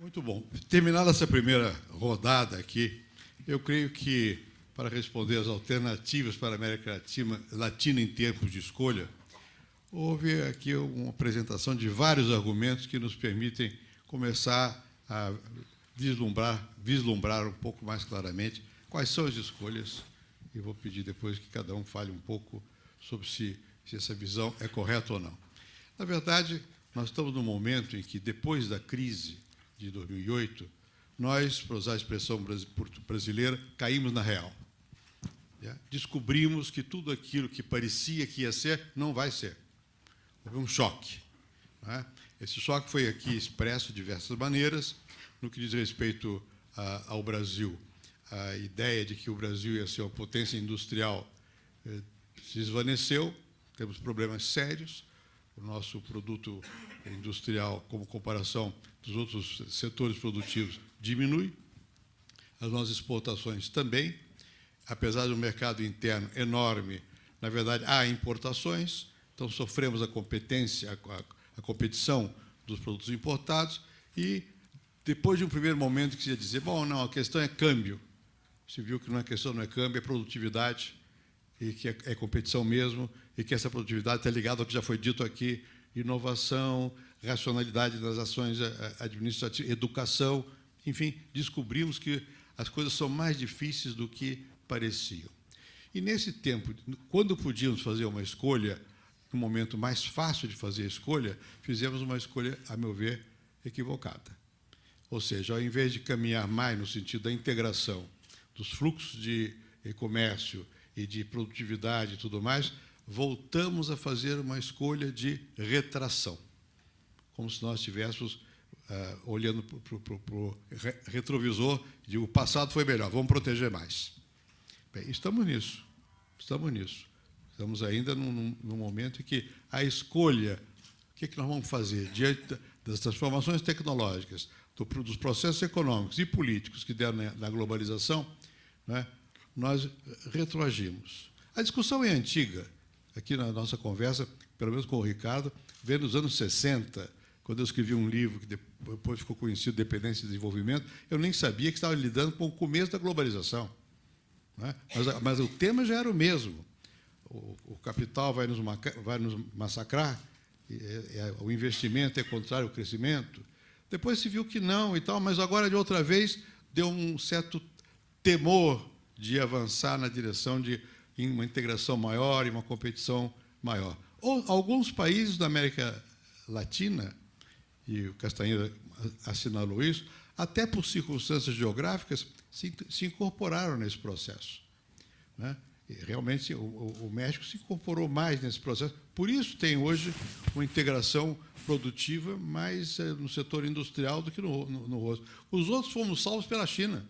Muito bom. Terminada essa primeira rodada aqui, eu creio que, para responder às alternativas para a América Latina em tempos de escolha, houve aqui uma apresentação de vários argumentos que nos permitem começar a vislumbrar um pouco mais claramente quais são as escolhas, e vou pedir depois que cada um fale um pouco sobre se essa visão é correta ou não. Na verdade, nós estamos num momento em que, depois da crise de 2008, nós, para usar a expressão brasileira, caímos na real. Descobrimos que tudo aquilo que parecia que ia ser, não vai ser. Houve um choque. Esse choque foi aqui expresso de diversas maneiras. No que diz respeito ao Brasil, a ideia de que o Brasil ia ser uma potência industrial se desvaneceu, temos problemas sérios. O nosso produto industrial, como comparação dos outros setores produtivos, diminui. As nossas exportações também. Apesar de um mercado interno enorme, na verdade, há importações, então sofremos a competição dos produtos importados e, depois de um primeiro momento que se ia dizer, bom, não, a questão é câmbio. Se viu que a questão não é câmbio, é produtividade, e que é competição mesmo, e que essa produtividade está ligada ao que já foi dito aqui, inovação, racionalidade das ações administrativas, educação, enfim, descobrimos que as coisas são mais difíceis do que pareciam. E, nesse tempo, quando podíamos fazer uma escolha, no momento mais fácil de fazer a escolha, fizemos uma escolha, a meu ver, equivocada. Ou seja, ao invés de caminhar mais no sentido da integração dos fluxos de comércio e de produtividade e tudo mais, voltamos a fazer uma escolha de retração, como se nós estivéssemos olhando para o retrovisor e o passado foi melhor, vamos proteger mais. Bem, estamos nisso. Estamos ainda num momento em que a escolha, o que nós vamos fazer diante das transformações tecnológicas, dos processos econômicos e políticos que deram na globalização, nós retroagimos. A discussão é antiga. Aqui na nossa conversa, pelo menos com o Ricardo, veio nos anos 60, quando eu escrevi um livro que depois ficou conhecido, Dependência e Desenvolvimento, eu nem sabia que estava lidando com o começo da globalização. Mas o tema já era o mesmo. O capital vai nos massacrar, o investimento é contrário ao crescimento. Depois se viu que não e tal, mas agora, de outra vez, deu um certo temor de avançar na direção de uma integração maior e uma competição maior. Alguns países da América Latina, e o Castanheira assinalou isso, até por circunstâncias geográficas, se incorporaram nesse processo. E, realmente, o México se incorporou mais nesse processo. Por isso tem hoje uma integração produtiva mais no setor industrial do que no rosto. Os outros fomos salvos pela China.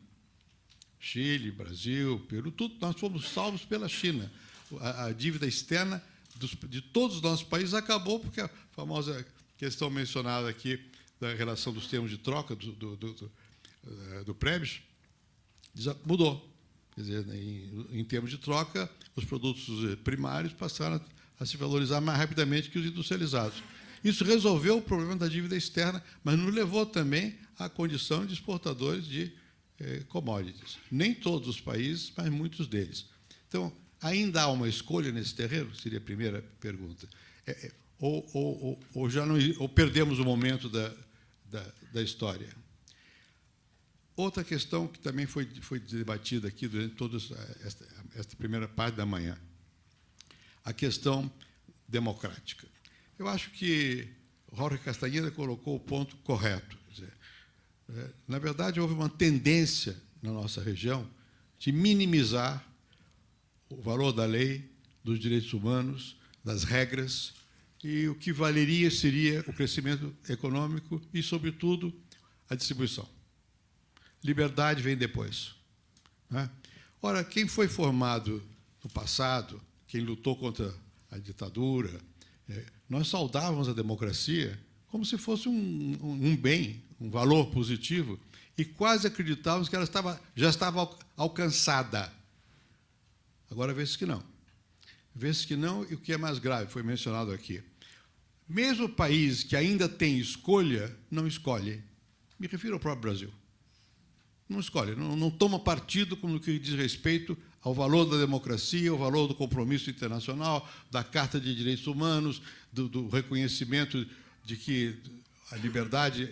Chile, Brasil, Peru, tudo, nós fomos salvos pela China. A dívida externa de todos os nossos países acabou, porque a famosa questão mencionada aqui da relação dos termos de troca do Prebisch mudou. Quer dizer, em termos de troca, os produtos primários passaram a se valorizar mais rapidamente que os industrializados. Isso resolveu o problema da dívida externa, mas nos levou também à condição de exportadores de commodities. Nem todos os países, mas muitos deles. Então, ainda há uma escolha nesse terreno? Seria a primeira pergunta. Ou perdemos o momento da história? Outra questão que também foi debatida aqui durante toda esta primeira parte da manhã, a questão democrática. Eu acho que Jorge Castanheira colocou o ponto correto. Quer dizer, na verdade, houve uma tendência na nossa região de minimizar o valor da lei, dos direitos humanos, das regras, e o que valeria seria o crescimento econômico e, sobretudo, a distribuição. Liberdade vem depois. Ora, quem foi formado no passado, quem lutou contra a ditadura, nós saudávamos a democracia como se fosse um bem, um valor positivo, e quase acreditávamos que ela já estava alcançada. Agora vê-se que não. Vê-se que não, e o que é mais grave, foi mencionado aqui. Mesmo países que ainda têm escolha, não escolhem. Me refiro ao próprio Brasil. Não escolhe, não toma partido no que diz respeito ao valor da democracia, ao valor do compromisso internacional, da Carta de Direitos Humanos, do reconhecimento de que a liberdade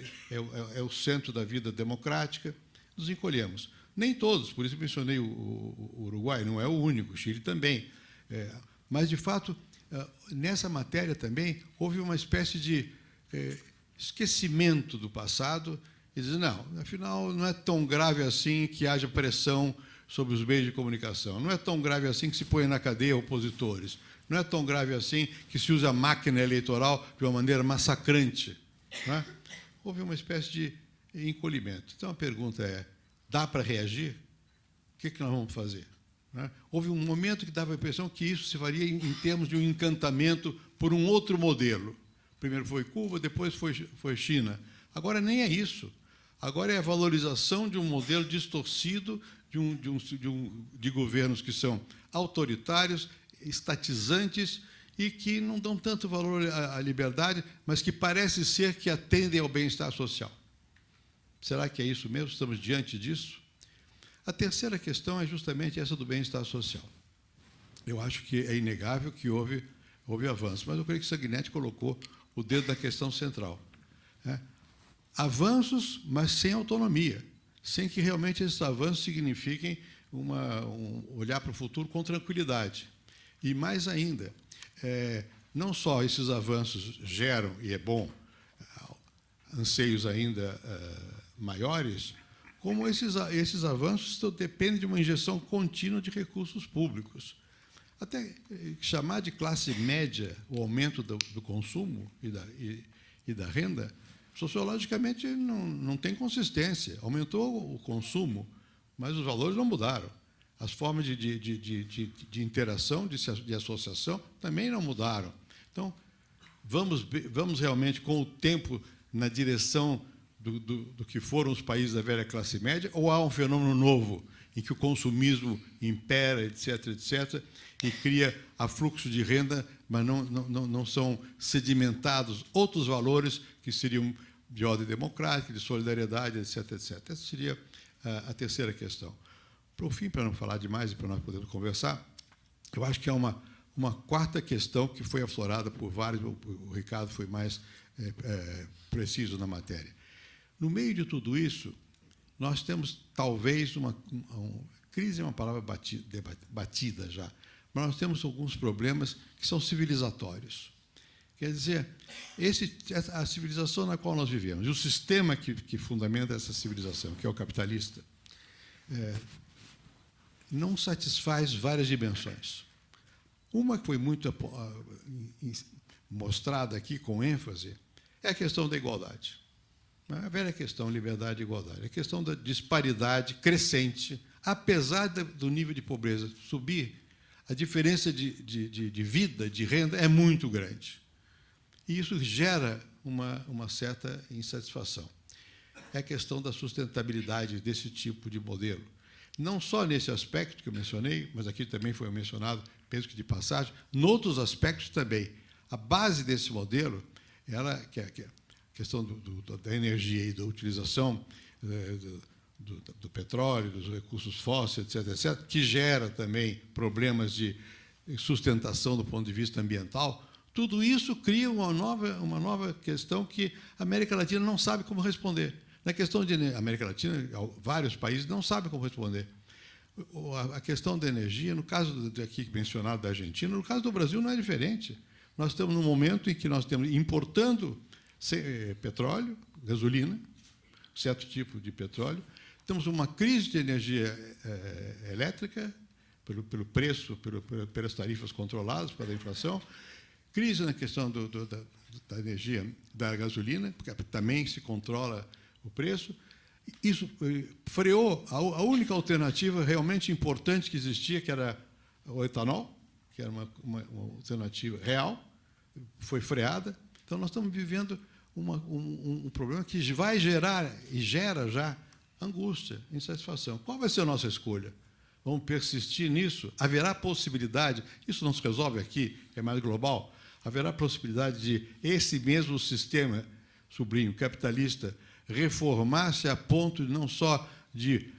é o centro da vida democrática. Nos encolhemos. Nem todos, por isso mencionei o Uruguai, não é o único, o Chile também. Mas, de fato, nessa matéria também houve uma espécie de esquecimento do passado e dizer, não, afinal, não é tão grave assim que haja pressão sobre os meios de comunicação, não é tão grave assim que se ponha na cadeia opositores, não é tão grave assim que se use a máquina eleitoral de uma maneira massacrante. Não é? Houve uma espécie de encolhimento. Então, a pergunta é, dá para reagir? O que nós vamos fazer? Não é? Houve um momento que dava a impressão que isso se faria em termos de um encantamento por um outro modelo. Primeiro foi Cuba, depois foi China. Agora nem é isso. Agora é a valorização de um modelo distorcido de governos que são autoritários, estatizantes e que não dão tanto valor à liberdade, mas que parece ser que atendem ao bem-estar social. Será que é isso mesmo? Estamos diante disso? A terceira questão é justamente essa do bem-estar social. Eu acho que é inegável que houve avanço, mas eu creio que Sanguinetti colocou o dedo na questão central. Avanços, mas sem autonomia, sem que realmente esses avanços signifiquem olhar para o futuro com tranquilidade. E mais ainda, não só esses avanços geram, e é bom, anseios ainda maiores, como esses avanços dependem de uma injeção contínua de recursos públicos. Até chamar de classe média o aumento do consumo e da renda, sociologicamente não tem consistência. Aumentou o consumo, mas os valores não mudaram. As formas de interação, de associação, também não mudaram. Então, vamos realmente, com o tempo, na direção do que foram os países da velha classe média, ou há um fenômeno novo, em que o consumismo impera, etc., etc., e cria afluxo de renda, mas não são sedimentados outros valores que seriam de ordem democrática, de solidariedade, etc., etc. Essa seria a terceira questão. Por fim, para não falar demais e para nós podermos conversar, eu acho que há uma quarta questão que foi aflorada por vários, o Ricardo foi mais preciso na matéria. No meio de tudo isso, nós temos, talvez, crise é uma palavra batida já, mas nós temos alguns problemas que são civilizatórios. Quer dizer, a civilização na qual nós vivemos, e o sistema que fundamenta essa civilização, que é o capitalista, não satisfaz várias dimensões. Uma que foi muito mostrada aqui com ênfase é a questão da igualdade. A velha questão, liberdade e igualdade. A questão da disparidade crescente, apesar do nível de pobreza subir, a diferença de vida, de renda, é muito grande. E isso gera uma certa insatisfação. É a questão da sustentabilidade desse tipo de modelo. Não só nesse aspecto que eu mencionei, mas aqui também foi mencionado, penso que de passagem, noutros aspectos também. A base desse modelo, que é a questão da energia e da utilização do petróleo, dos recursos fósseis, etc., etc., que gera também problemas de sustentação do ponto de vista ambiental, tudo isso cria uma nova questão que a América Latina não sabe como responder. Na questão de América Latina, vários países não sabem como responder. A questão da energia, no caso aqui mencionado da Argentina, no caso do Brasil não é diferente. Nós estamos num momento em que nós estamos importando petróleo, gasolina, certo tipo de petróleo. Temos uma crise de energia elétrica, pelo preço, pelas tarifas controladas, por causa da inflação. Crise na questão da energia, da gasolina, porque também se controla o preço. Isso freou a única alternativa realmente importante que existia, que era o etanol, que era uma alternativa real, foi freada. Então, nós estamos vivendo um problema que vai gerar, e gera já, angústia, insatisfação. Qual vai ser a nossa escolha? Vamos persistir nisso? Haverá possibilidade, isso não se resolve aqui, é mais global, haverá possibilidade de esse mesmo sistema, sobrinho, capitalista, reformar-se a ponto de não só de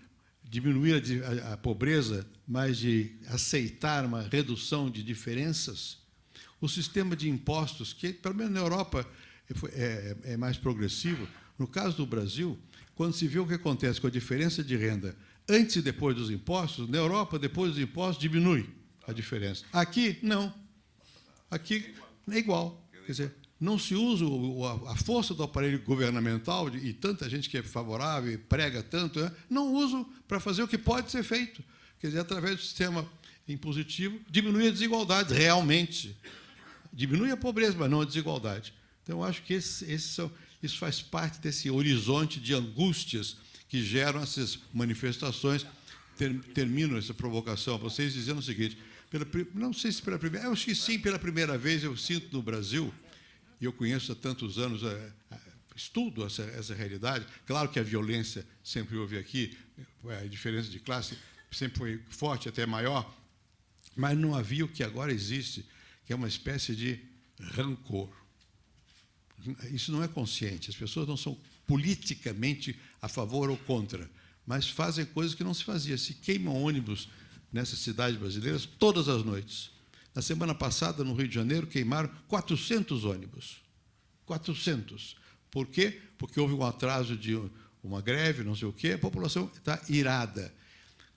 diminuir a pobreza, mas de aceitar uma redução de diferenças. O sistema de impostos, que pelo menos na Europa é mais progressivo, no caso do Brasil, quando se vê o que acontece com a diferença de renda antes e depois dos impostos, na Europa, depois dos impostos, diminui a diferença. Aqui, não. Aqui é igual. Quer dizer, não se usa a força do aparelho governamental, e tanta gente que é favorável e prega tanto, né? Não usa para fazer o que pode ser feito. Quer dizer, através do sistema impositivo, diminui a desigualdade, realmente. Diminui a pobreza, mas não a desigualdade. Então, eu acho que isso faz parte desse horizonte de angústias que geram essas manifestações. Termino essa provocação a vocês dizendo o seguinte, não sei se pela primeira, eu acho que sim, pela primeira vez eu sinto no Brasil, e eu conheço há tantos anos, estudo essa realidade. Claro que a violência sempre houve aqui, a diferença de classe sempre foi forte, até maior, mas não havia o que agora existe, que é uma espécie de rancor. Isso não é consciente, as pessoas não são politicamente a favor ou contra, mas fazem coisas que não se fazia. Se queimam ônibus nessas cidades brasileiras todas as noites. Na semana passada, no Rio de Janeiro, queimaram 400 ônibus. 400. Por quê? Porque houve um atraso de uma greve, não sei o quê, a população está irada.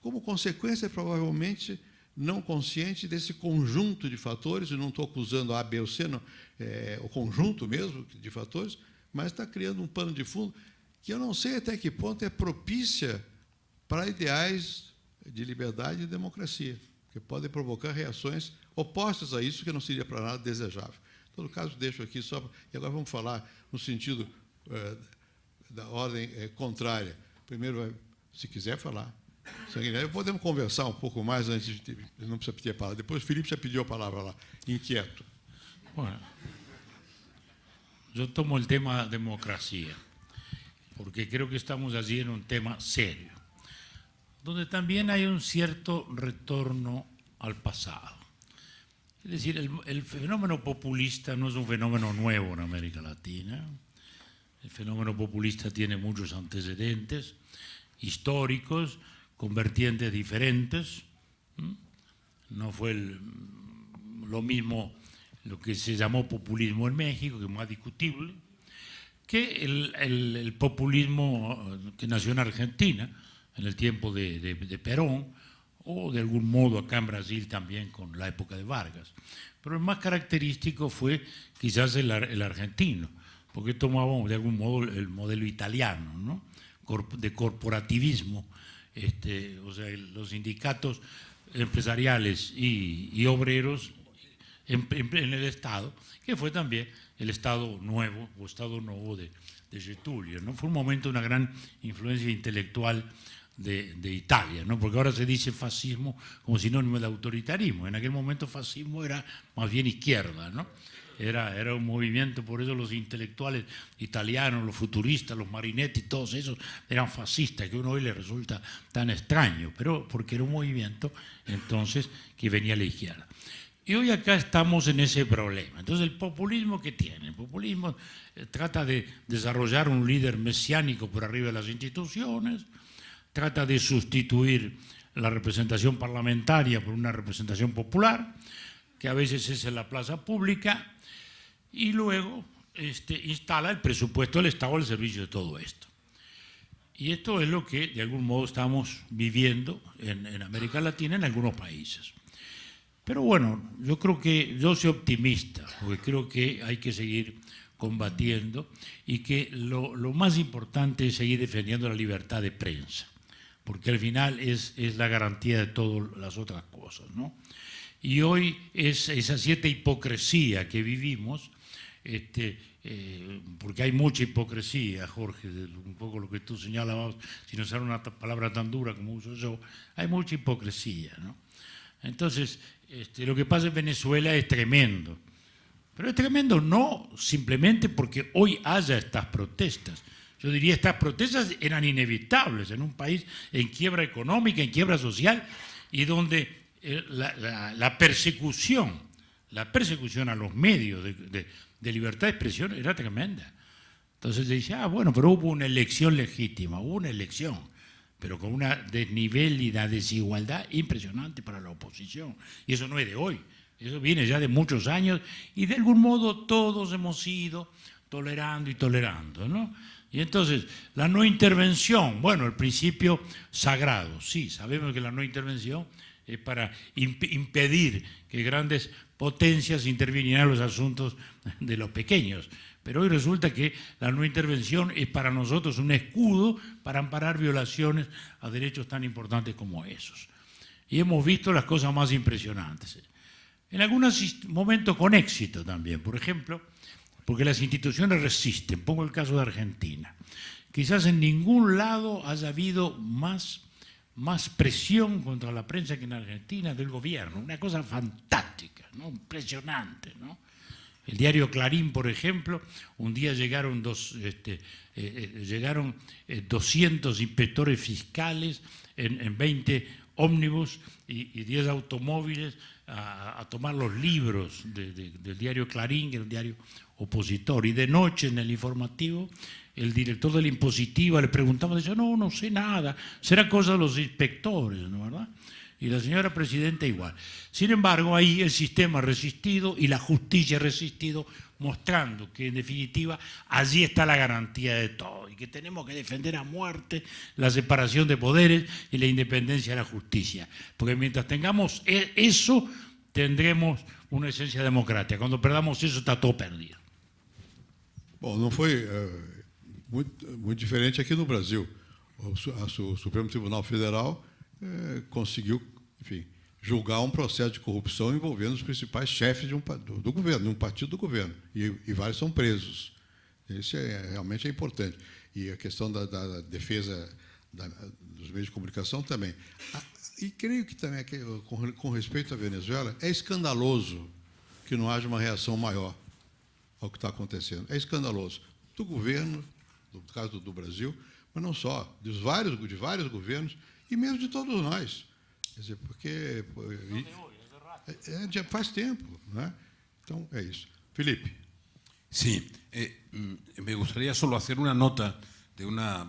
Como consequência, provavelmente, não consciente desse conjunto de fatores, e não estou acusando A, B ou C, não, o conjunto mesmo de fatores, mas está criando um pano de fundo que eu não sei até que ponto é propícia para ideais de liberdade e democracia, que podem provocar reações opostas a isso, que não seria para nada desejável. Em todo caso, deixo aqui só... E agora vamos falar no sentido da ordem contrária. Primeiro, se quiser falar. Podemos conversar um pouco mais antes de... Não precisa pedir a palavra. Depois o Felipe já pediu a palavra lá, inquieto. Bueno, yo tomo el tema democracia, porque creo que estamos allí en un tema serio, donde también hay un cierto retorno al pasado. Es decir, el fenómeno populista no es un fenómeno nuevo en América Latina. El fenómeno populista tiene muchos antecedentes históricos, con vertientes diferentes. No fue lo mismo lo que se llamó populismo en México, que es más discutible, que el populismo que nació en Argentina en el tiempo de Perón, o de algún modo acá en Brasil también con la época de Vargas. Pero el más característico fue quizás el argentino, porque tomábamos de algún modo el modelo italiano, ¿no? De corporativismo, o sea, los sindicatos empresariales y obreros en el Estado, que fue también el Estado nuevo, o Estado nuevo de Getúlio, ¿no? Fue un momento de una gran influencia intelectual de Italia, ¿no? Porque ahora se dice fascismo como sinónimo de autoritarismo. En aquel momento fascismo era más bien izquierda, ¿no? Era un movimiento, por eso los intelectuales italianos, los futuristas, los Marinetti, todos esos eran fascistas, que a uno hoy le resulta tan extraño, pero porque era un movimiento entonces que venía a la izquierda. Y hoy acá estamos en ese problema. Entonces, ¿el populismo qué tiene? El populismo trata de desarrollar un líder mesiánico por arriba de las instituciones, trata de sustituir la representación parlamentaria por una representación popular, que a veces es en la plaza pública, y luego instala el presupuesto del Estado al servicio de todo esto. Y esto es lo que, de algún modo, estamos viviendo en América Latina, en algunos países. Pero bueno, yo soy optimista, porque creo que hay que seguir combatiendo y que lo más importante es seguir defendiendo la libertad de prensa, porque al final es la garantía de todas las otras cosas, ¿no? Y hoy es esa cierta hipocresía que vivimos, porque hay mucha hipocresía, Jorge, un poco lo que tú señalabas, sin usar una palabra tan dura como uso yo, hay mucha hipocresía, ¿no? Entonces, lo que pasa en Venezuela es tremendo, pero es tremendo no simplemente porque hoy haya estas protestas. Yo diría, estas protestas eran inevitables en un país en quiebra económica, en quiebra social, y donde la persecución a los medios de libertad de expresión era tremenda. Entonces se dice, bueno, pero hubo una elección legítima, hubo una elección, pero con un desnivel y una desigualdad impresionante para la oposición. Y eso no es de hoy, eso viene ya de muchos años y de algún modo todos hemos ido tolerando y tolerando, ¿no? Y entonces, la no intervención, bueno, el principio sagrado, sí, sabemos que la no intervención es para impedir que grandes potencias intervinieran en los asuntos de los pequeños. Pero hoy resulta que la no intervención es para nosotros un escudo para amparar violaciones a derechos tan importantes como esos. Y hemos visto las cosas más impresionantes. En algunos momentos con éxito también, por ejemplo, porque las instituciones resisten. Pongo el caso de Argentina. Quizás en ningún lado haya habido más presión contra la prensa que en Argentina del gobierno. Una cosa fantástica, ¿no? Impresionante, ¿no? El diario Clarín, por ejemplo, un día llegaron 200 inspectores fiscales en 20 ómnibus y 10 automóviles a tomar los libros del diario Clarín, que era un diario opositor. Y de noche en el informativo, el director de la impositiva le preguntaba, decía, no sé nada, será cosa de los inspectores, ¿no, verdad? Y la señora presidenta igual. Sin embargo, ahí el sistema ha resistido y la justicia ha resistido, mostrando que en definitiva allí está la garantía de todo y que tenemos que defender a muerte la separación de poderes y la independencia de la justicia. Porque mientras tengamos eso, tendremos una esencia democrática. Cuando perdamos eso, está todo perdido. Bom, não foi muito diferente aqui no Brasil. O Supremo Tribunal Federal conseguiu, enfim, julgar um processo de corrupção envolvendo os principais chefes do governo, de um partido do governo, e vários são presos. Isso realmente é importante. E a questão da defesa dos meios de comunicação também. E creio que também, com respeito à Venezuela, é escandaloso que não haja uma reação maior ao que está acontecendo. É escandaloso. Do governo, no caso do Brasil, mas não só, de vários governos, e mesmo de todos nós. Quer dizer, porque já faz tempo, né? Então, é isso. Felipe. Sí, me gustaría solo hacer una nota de una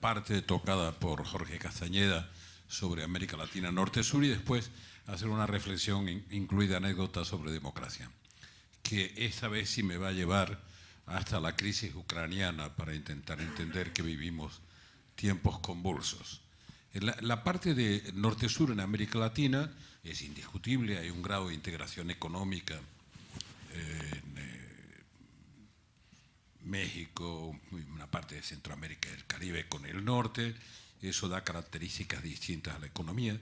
parte tocada por Jorge Castañeda sobre América Latina Norte-Sur y después hacer una reflexión incluida anécdota sobre democracia, que esta vez sí me va a llevar hasta la crisis ucraniana para intentar entender que vivimos tiempos convulsos. La parte de Norte-Sur en América Latina es indiscutible, hay un grado de integración económica en México, una parte de Centroamérica y el Caribe con el norte, eso da características distintas a la economía,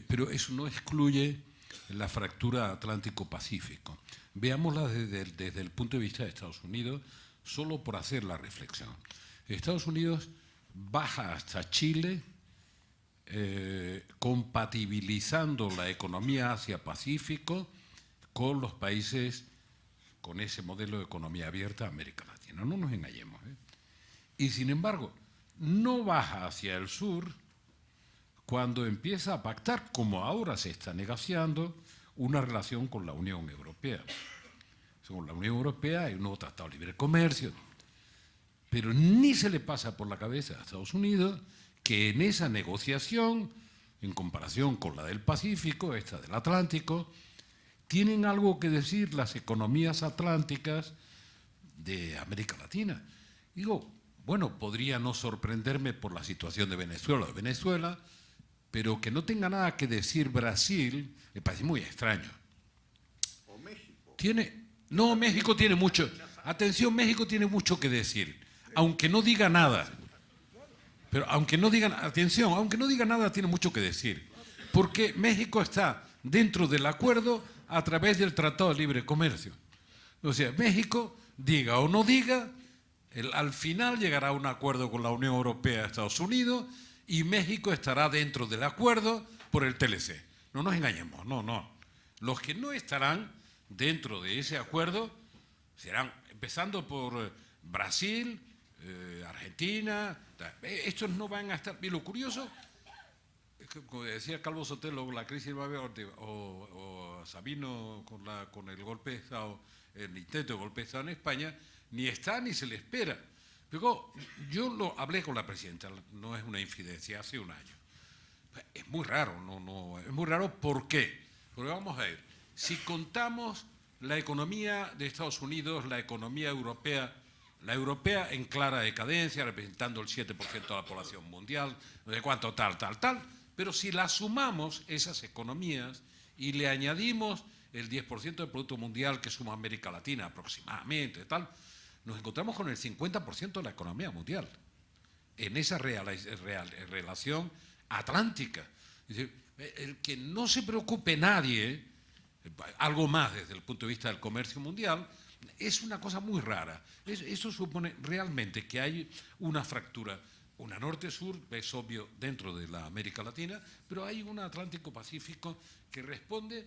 pero eso no excluye la fractura Atlántico-Pacífico. Veámosla desde el punto de vista de Estados Unidos, solo por hacer la reflexión. Estados Unidos baja hasta Chile, compatibilizando la economía Asia-Pacífico con los países con ese modelo de economía abierta a América Latina. No nos engañemos. Y sin embargo, no baja hacia el sur cuando empieza a pactar, como ahora se está negociando, una relación con la Unión Europea. Con la Unión Europea hay un nuevo tratado de libre comercio, pero ni se le pasa por la cabeza a Estados Unidos que en esa negociación, en comparación con la del Pacífico, esta del Atlántico, tienen algo que decir las economías atlánticas de América Latina. Digo, bueno, podría no sorprenderme por la situación de Venezuela, pero que no tenga nada que decir Brasil, me parece muy extraño. O México. No, México tiene mucho. Atención, México tiene mucho que decir, aunque no diga nada. Pero aunque no diga nada, tiene mucho que decir. Porque México está dentro del acuerdo a través del Tratado de Libre Comercio. O sea, México, diga o no diga, al final llegará a un acuerdo con la Unión Europea, Estados Unidos, y México estará dentro del acuerdo por el TLC. No nos engañemos, no. Los que no estarán dentro de ese acuerdo serán, empezando por Brasil, Argentina, estos no van a estar. Y lo curioso, es que, como decía Calvo Sotelo, la crisis va a haber, o Sabino con el golpe de Estado, el intento de golpe de Estado en España, ni está ni se le espera. Luego, yo lo hablé con la presidenta, no es una infidencia, hace un año. Es muy raro, es muy raro. ¿Por qué? Porque vamos a ver, si contamos la economía de Estados Unidos, la economía europea, la europea en clara decadencia, representando el 7% de la población mundial, no sé cuánto, tal, pero si la sumamos esas economías y le añadimos el 10% del Producto Mundial que suma América Latina aproximadamente, tal, nos encontramos con el 50% de la economía mundial, en esa relación atlántica. Es decir, el que no se preocupe nadie, algo más desde el punto de vista del comercio mundial, es una cosa muy rara. Eso supone realmente que hay una fractura, una norte-sur, es obvio, dentro de la América Latina, pero hay un Atlántico-Pacífico que responde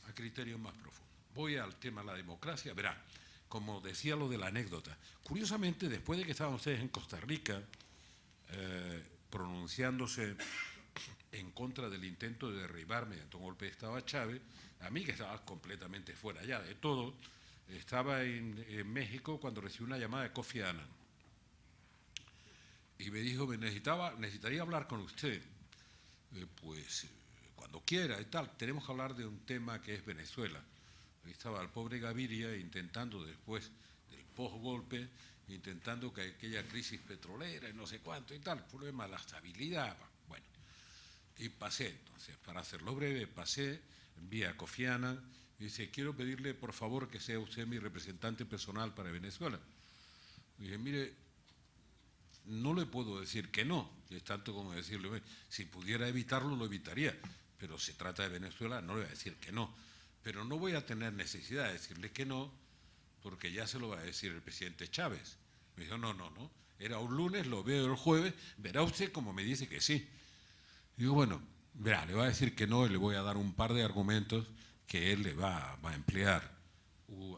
a criterios más profundos. Voy al tema de la democracia. Verá, como decía lo de la anécdota, curiosamente, después de que estaban ustedes en Costa Rica pronunciándose en contra del intento de derribar mediante un golpe de Estado a Chávez, a mí, que estaba completamente fuera ya de todo, estaba en México cuando recibí una llamada de Kofi Annan y me dijo, necesitaría hablar con usted. Pues cuando quiera y tal, tenemos que hablar de un tema que es Venezuela. Ahí estaba el pobre Gaviria intentando, después del post-golpe, intentando que aquella crisis petrolera y no sé cuánto y tal, el problema de la estabilidad. Bueno, y pasé, entonces, para hacerlo breve, envié a Kofi Annan y dice, quiero pedirle por favor que sea usted mi representante personal para Venezuela. Y dije, mire, no le puedo decir que no, es tanto como decirle, si pudiera evitarlo, lo evitaría, pero se trata de Venezuela, no le voy a decir que no. Pero no voy a tener necesidad de decirle que no, porque ya se lo va a decir el presidente Chávez. Me dijo, no, era un lunes, lo veo el jueves, verá usted como me dice que sí. Digo, bueno, verá, le voy a decir que no y le voy a dar un par de argumentos que él le va a emplear.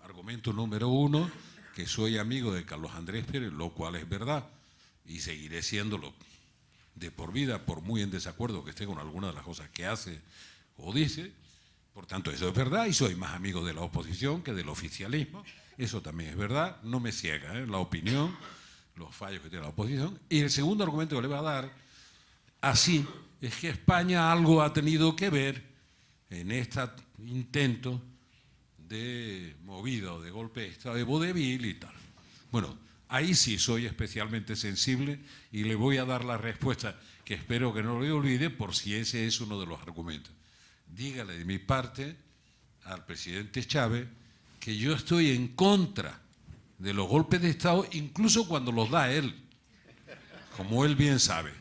Argumento número 1, que soy amigo de Carlos Andrés Pérez, lo cual es verdad, y seguiré siéndolo de por vida, por muy en desacuerdo que esté con alguna de las cosas que hace o dice. Por tanto, eso es verdad, y soy más amigo de la oposición que del oficialismo. Eso también es verdad, no me ciega la opinión, los fallos que tiene la oposición. Y el segundo argumento que le voy a dar, así, es que España algo ha tenido que ver en este intento de movida o de golpe de Estado de vodevil y tal. Bueno, ahí sí soy especialmente sensible y le voy a dar la respuesta que espero que no lo olvide por si ese es uno de los argumentos. Dígale de mi parte al presidente Chávez que yo estoy en contra de los golpes de Estado, incluso cuando los da él, como él bien sabe.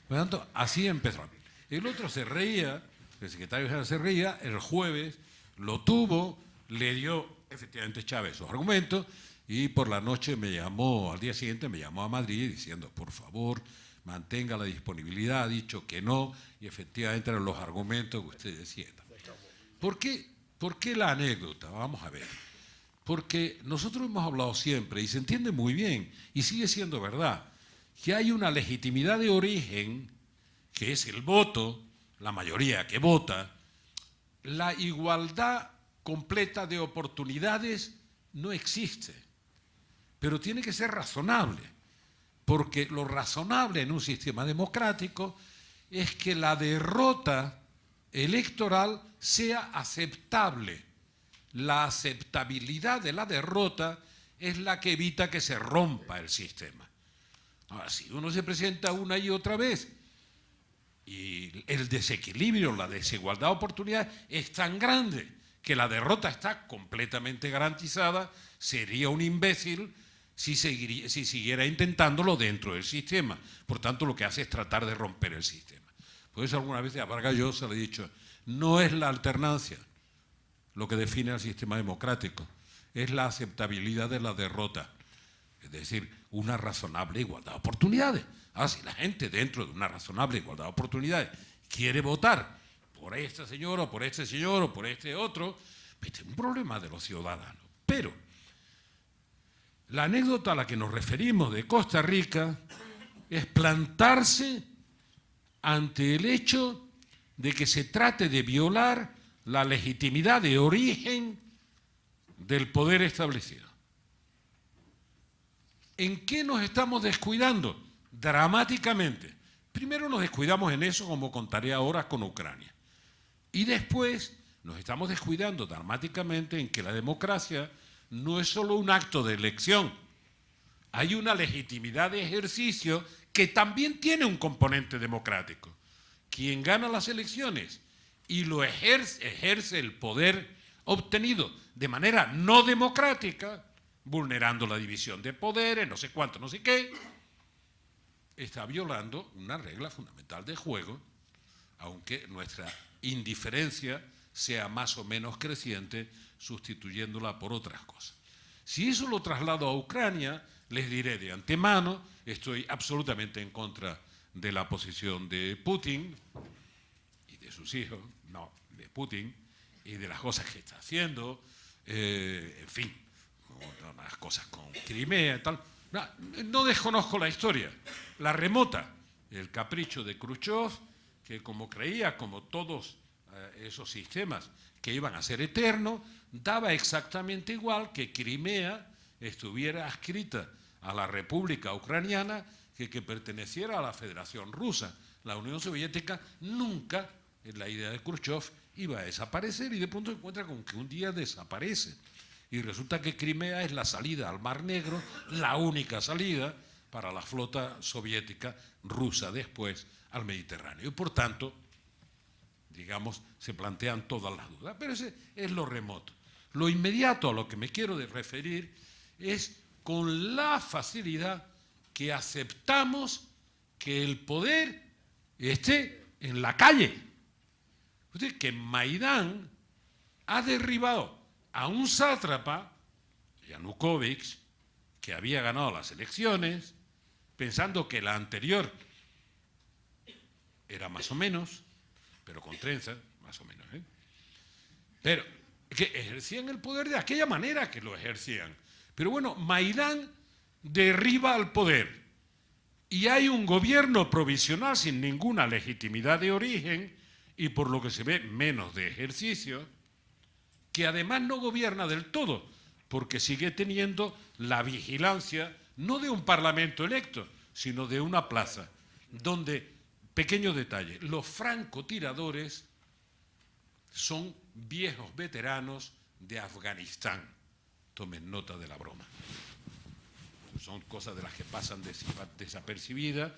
Por lo tanto, así empezó. El otro se reía, el secretario general se reía, el jueves lo tuvo, le dio efectivamente Chávez sus argumentos y por la noche me llamó, al día siguiente me llamó a Madrid diciendo, por favor, mantenga la disponibilidad, ha dicho que no, y efectivamente eran los argumentos que usted decía. ¿Por qué la anécdota? Vamos a ver. Porque nosotros hemos hablado siempre, y se entiende muy bien, y sigue siendo verdad, que hay una legitimidad de origen, que es el voto, la mayoría que vota. La igualdad completa de oportunidades no existe, pero tiene que ser razonable. Porque lo razonable en un sistema democrático es que la derrota electoral sea aceptable. La aceptabilidad de la derrota es la que evita que se rompa el sistema. Ahora, si uno se presenta una y otra vez y el desequilibrio, la desigualdad de oportunidades es tan grande que la derrota está completamente garantizada, sería un imbécil si siguiera intentándolo dentro del sistema. Por tanto, lo que hace es tratar de romper el sistema. Por eso alguna vez a Vargas Llosa le he dicho, no es la alternancia lo que define al sistema democrático, es la aceptabilidad de la derrota, es decir, una razonable igualdad de oportunidades. Ahora, si la gente dentro de una razonable igualdad de oportunidades quiere votar por esta señora, o por este señor, o por este otro, este es un problema de los ciudadanos. Pero la anécdota a la que nos referimos de Costa Rica es plantarse ante el hecho de que se trate de violar la legitimidad de origen del poder establecido. ¿En qué nos estamos descuidando? Dramáticamente. Primero nos descuidamos en eso, como contaré ahora con Ucrania. Y después nos estamos descuidando dramáticamente en que la democracia no es solo un acto de elección. Hay una legitimidad de ejercicio que también tiene un componente democrático. Quien gana las elecciones y lo ejerce el poder obtenido de manera no democrática, vulnerando la división de poderes, no sé cuánto, no sé qué, está violando una regla fundamental de juego, aunque nuestra indiferencia sea más o menos creciente, sustituyéndola por otras cosas. Si eso lo traslado a Ucrania, les diré de antemano, estoy absolutamente en contra de la posición de Putin y de sus hijos, no, de Putin, y de las cosas que está haciendo, en fin, las cosas con Crimea y tal. No desconozco la historia, la remota, el capricho de Khrushchev, que como creía, como todos esos sistemas que iban a ser eternos, daba exactamente igual que Crimea estuviera adscrita a la República Ucraniana que perteneciera a la Federación Rusa. La Unión Soviética nunca, en la idea de Khrushchev, iba a desaparecer y de pronto se encuentra con que un día desaparece. Y resulta que Crimea es la salida al Mar Negro, la única salida para la flota soviética rusa después al Mediterráneo. Y por tanto, digamos, se plantean todas las dudas. Pero ese es lo remoto. Lo inmediato a lo que me quiero referir es con la facilidad que aceptamos que el poder esté en la calle. Usted, que Maidán ha derribado a un sátrapa, Yanukovych, que había ganado las elecciones, pensando que la anterior era más o menos, pero con trenzas, más o menos, pero que ejercían el poder de aquella manera que lo ejercían. Pero bueno, Maidán derriba al poder y hay un gobierno provisional sin ninguna legitimidad de origen y por lo que se ve menos de ejercicio, que además no gobierna del todo, porque sigue teniendo la vigilancia no de un parlamento electo, sino de una plaza, donde, pequeño detalle, los francotiradores son viejos veteranos de Afganistán. Tomen nota de la broma. Son cosas de las que pasan desapercibidas.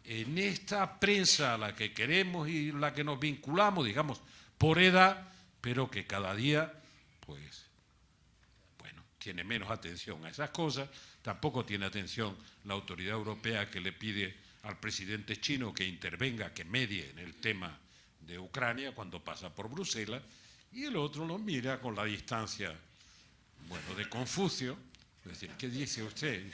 En esta prensa a la que queremos y la que nos vinculamos, digamos, por edad, pero que cada día, pues, bueno, tiene menos atención a esas cosas. Tampoco tiene atención la autoridad europea que le pide al presidente chino que intervenga, que medie en el tema de Ucrania cuando pasa por Bruselas, y el otro lo mira con la distancia, bueno, de Confucio. Es decir, ¿qué dice usted?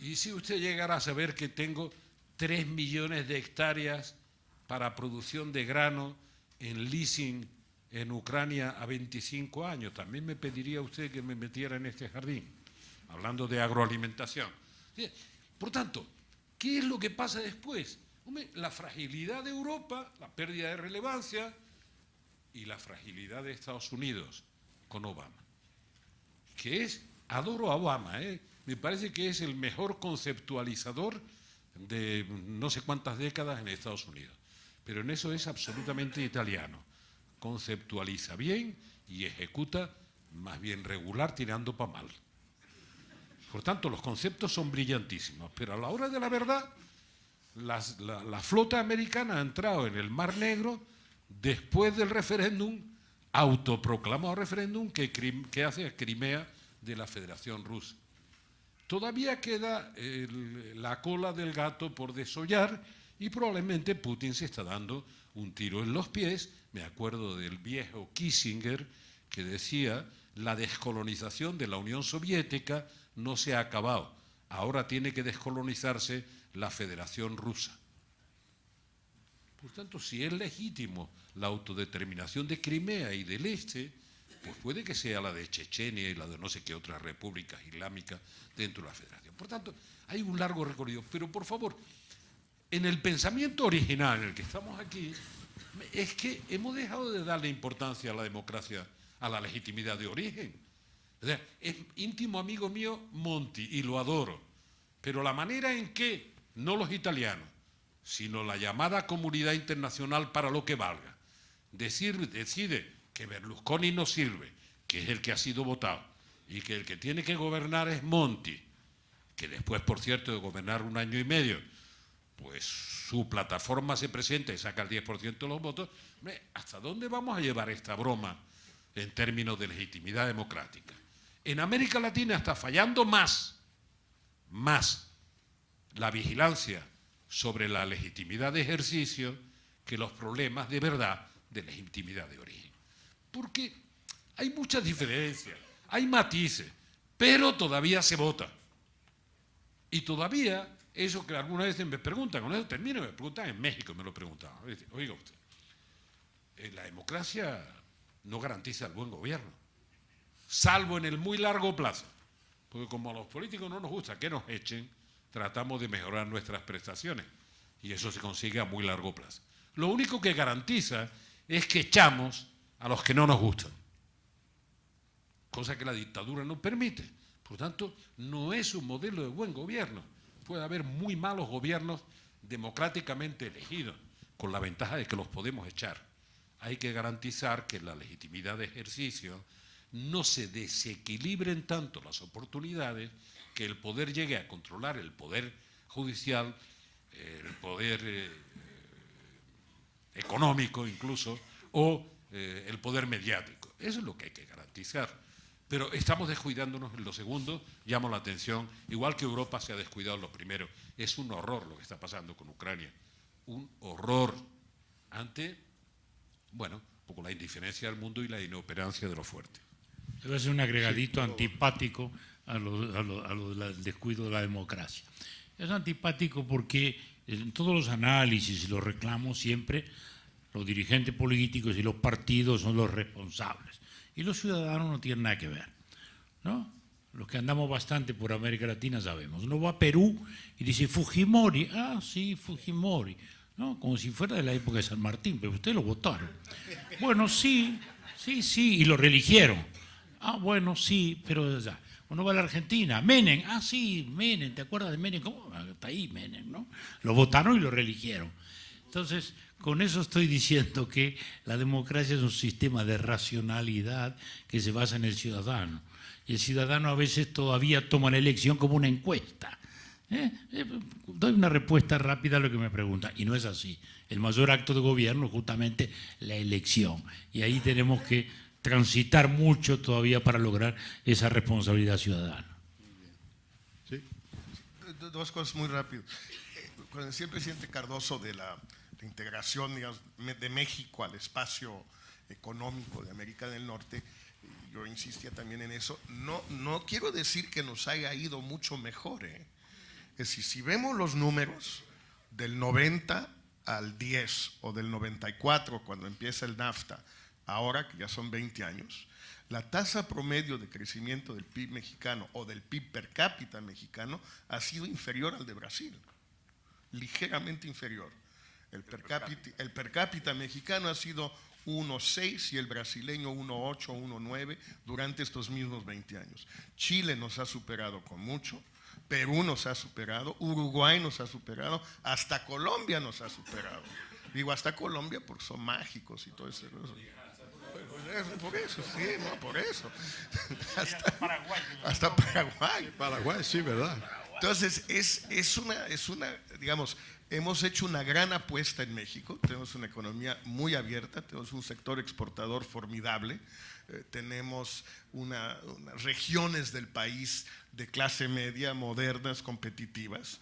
Y si usted llegara a saber que tengo 3 millones de hectáreas para producción de grano en leasing en Ucrania a 25 años, también me pediría usted que me metiera en este jardín, hablando de agroalimentación. Por tanto, ¿qué es lo que pasa después? Hombre, la fragilidad de Europa, la pérdida de relevancia y la fragilidad de Estados Unidos con Obama, que es, adoro a Obama, me parece que es el mejor conceptualizador de no sé cuántas décadas en Estados Unidos, pero en eso es absolutamente italiano, conceptualiza bien y ejecuta más bien regular, tirando para mal. Por tanto, los conceptos son brillantísimos, pero a la hora de la verdad, la flota americana ha entrado en el Mar Negro después del referéndum, autoproclamado referéndum que hace a Crimea de la Federación Rusa. Todavía queda la cola del gato por desollar y probablemente Putin se está dando un tiro en los pies. Me acuerdo del viejo Kissinger que decía: la descolonización de la Unión Soviética no se ha acabado, ahora tiene que descolonizarse la Federación Rusa. Por tanto, si es legítimo la autodeterminación de Crimea y del Este, pues puede que sea la de Chechenia y la de no sé qué otras repúblicas islámicas dentro de la Federación. Por tanto, hay un largo recorrido. Pero, por favor, en el pensamiento original en el que estamos aquí, es que hemos dejado de darle importancia a la democracia, a la legitimidad de origen. O sea, es íntimo amigo mío Monti y lo adoro, pero la manera en que, no los italianos, sino la llamada comunidad internacional para lo que valga, decide que Berlusconi no sirve, que es el que ha sido votado, y que el que tiene que gobernar es Monti, que después, por cierto, de gobernar 1 año y medio, pues su plataforma se presenta y saca el 10% de los votos. ¿Hasta dónde vamos a llevar esta broma en términos de legitimidad democrática? En América Latina está fallando más la vigilancia sobre la legitimidad de ejercicio que los problemas de verdad de legitimidad de origen. Porque hay muchas diferencias, hay matices, pero todavía se vota. Y todavía, eso que algunas veces me preguntan, con eso termino, me preguntan en México, me lo preguntaban. Oiga usted, la democracia no garantiza el buen gobierno, salvo en el muy largo plazo. Porque como a los políticos no nos gusta que nos echen, tratamos de mejorar nuestras prestaciones. Y eso se consigue a muy largo plazo. Lo único que garantiza es que echamos a los que no nos gustan. Cosa que la dictadura no permite. Por tanto, no es un modelo de buen gobierno. Puede haber muy malos gobiernos democráticamente elegidos, con la ventaja de que los podemos echar. Hay que garantizar que la legitimidad de ejercicio no se desequilibren tanto las oportunidades que el poder llegue a controlar el poder judicial, el poder económico incluso, o el poder mediático. Eso es lo que hay que garantizar. Pero estamos descuidándonos en lo segundo, llamo la atención, igual que Europa se ha descuidado en lo primero. Es un horror lo que está pasando con Ucrania. Un horror ante, bueno, un poco la indiferencia del mundo y la inoperancia de lo fuerte. Debe ser un agregadito antipático a lo del descuido de la democracia. Es antipático porque en todos los análisis y los reclamos siempre los dirigentes políticos y los partidos son los responsables. Y los ciudadanos no tienen nada que ver, ¿no? Los que andamos bastante por América Latina sabemos. Uno va a Perú y dice Fujimori, ah, sí, Fujimori, ¿no? Como si fuera de la época de San Martín, pero ustedes lo votaron. Bueno, sí, y lo reeligieron. Ah, bueno, sí, pero ya. Uno va a la Argentina, Menem, ah, sí, Menem, ¿te acuerdas de Menem? ¿Cómo? Está ahí Menem, ¿no? Lo votaron y lo reeligieron. Entonces, con eso estoy diciendo que la democracia es un sistema de racionalidad que se basa en el ciudadano. Y el ciudadano a veces todavía toma la elección como una encuesta. Doy una respuesta rápida a lo que me preguntan, y no es así. El mayor acto de gobierno es justamente la elección. Y ahí tenemos que transitar mucho todavía para lograr esa responsabilidad ciudadana. ¿Sí? Dos cosas muy rápido. Cuando decía el presidente Cardoso de la integración, digamos, de México al espacio económico de América del Norte, yo insistía también en eso. No quiero decir que nos haya ido mucho mejor, ¿eh? Es decir, si vemos los números del 90 al 10 o del 94 cuando empieza el NAFTA, ahora que ya son 20 años, la tasa promedio de crecimiento del PIB mexicano o del PIB per cápita mexicano ha sido inferior al de Brasil, ligeramente inferior. El per cápita mexicano ha sido 1,6 y el brasileño 1,8, 1,9 durante estos mismos 20 años. Chile nos ha superado con mucho, Perú nos ha superado, Uruguay nos ha superado, hasta Colombia nos ha superado. Digo hasta Colombia porque son mágicos y todo eso. Por eso, sí, no, por eso. Hasta Paraguay. Paraguay, sí, ¿verdad? Entonces, es una, digamos, hemos hecho una gran apuesta en México, tenemos una economía muy abierta, tenemos un sector exportador formidable, tenemos unas regiones del país de clase media, modernas, competitivas,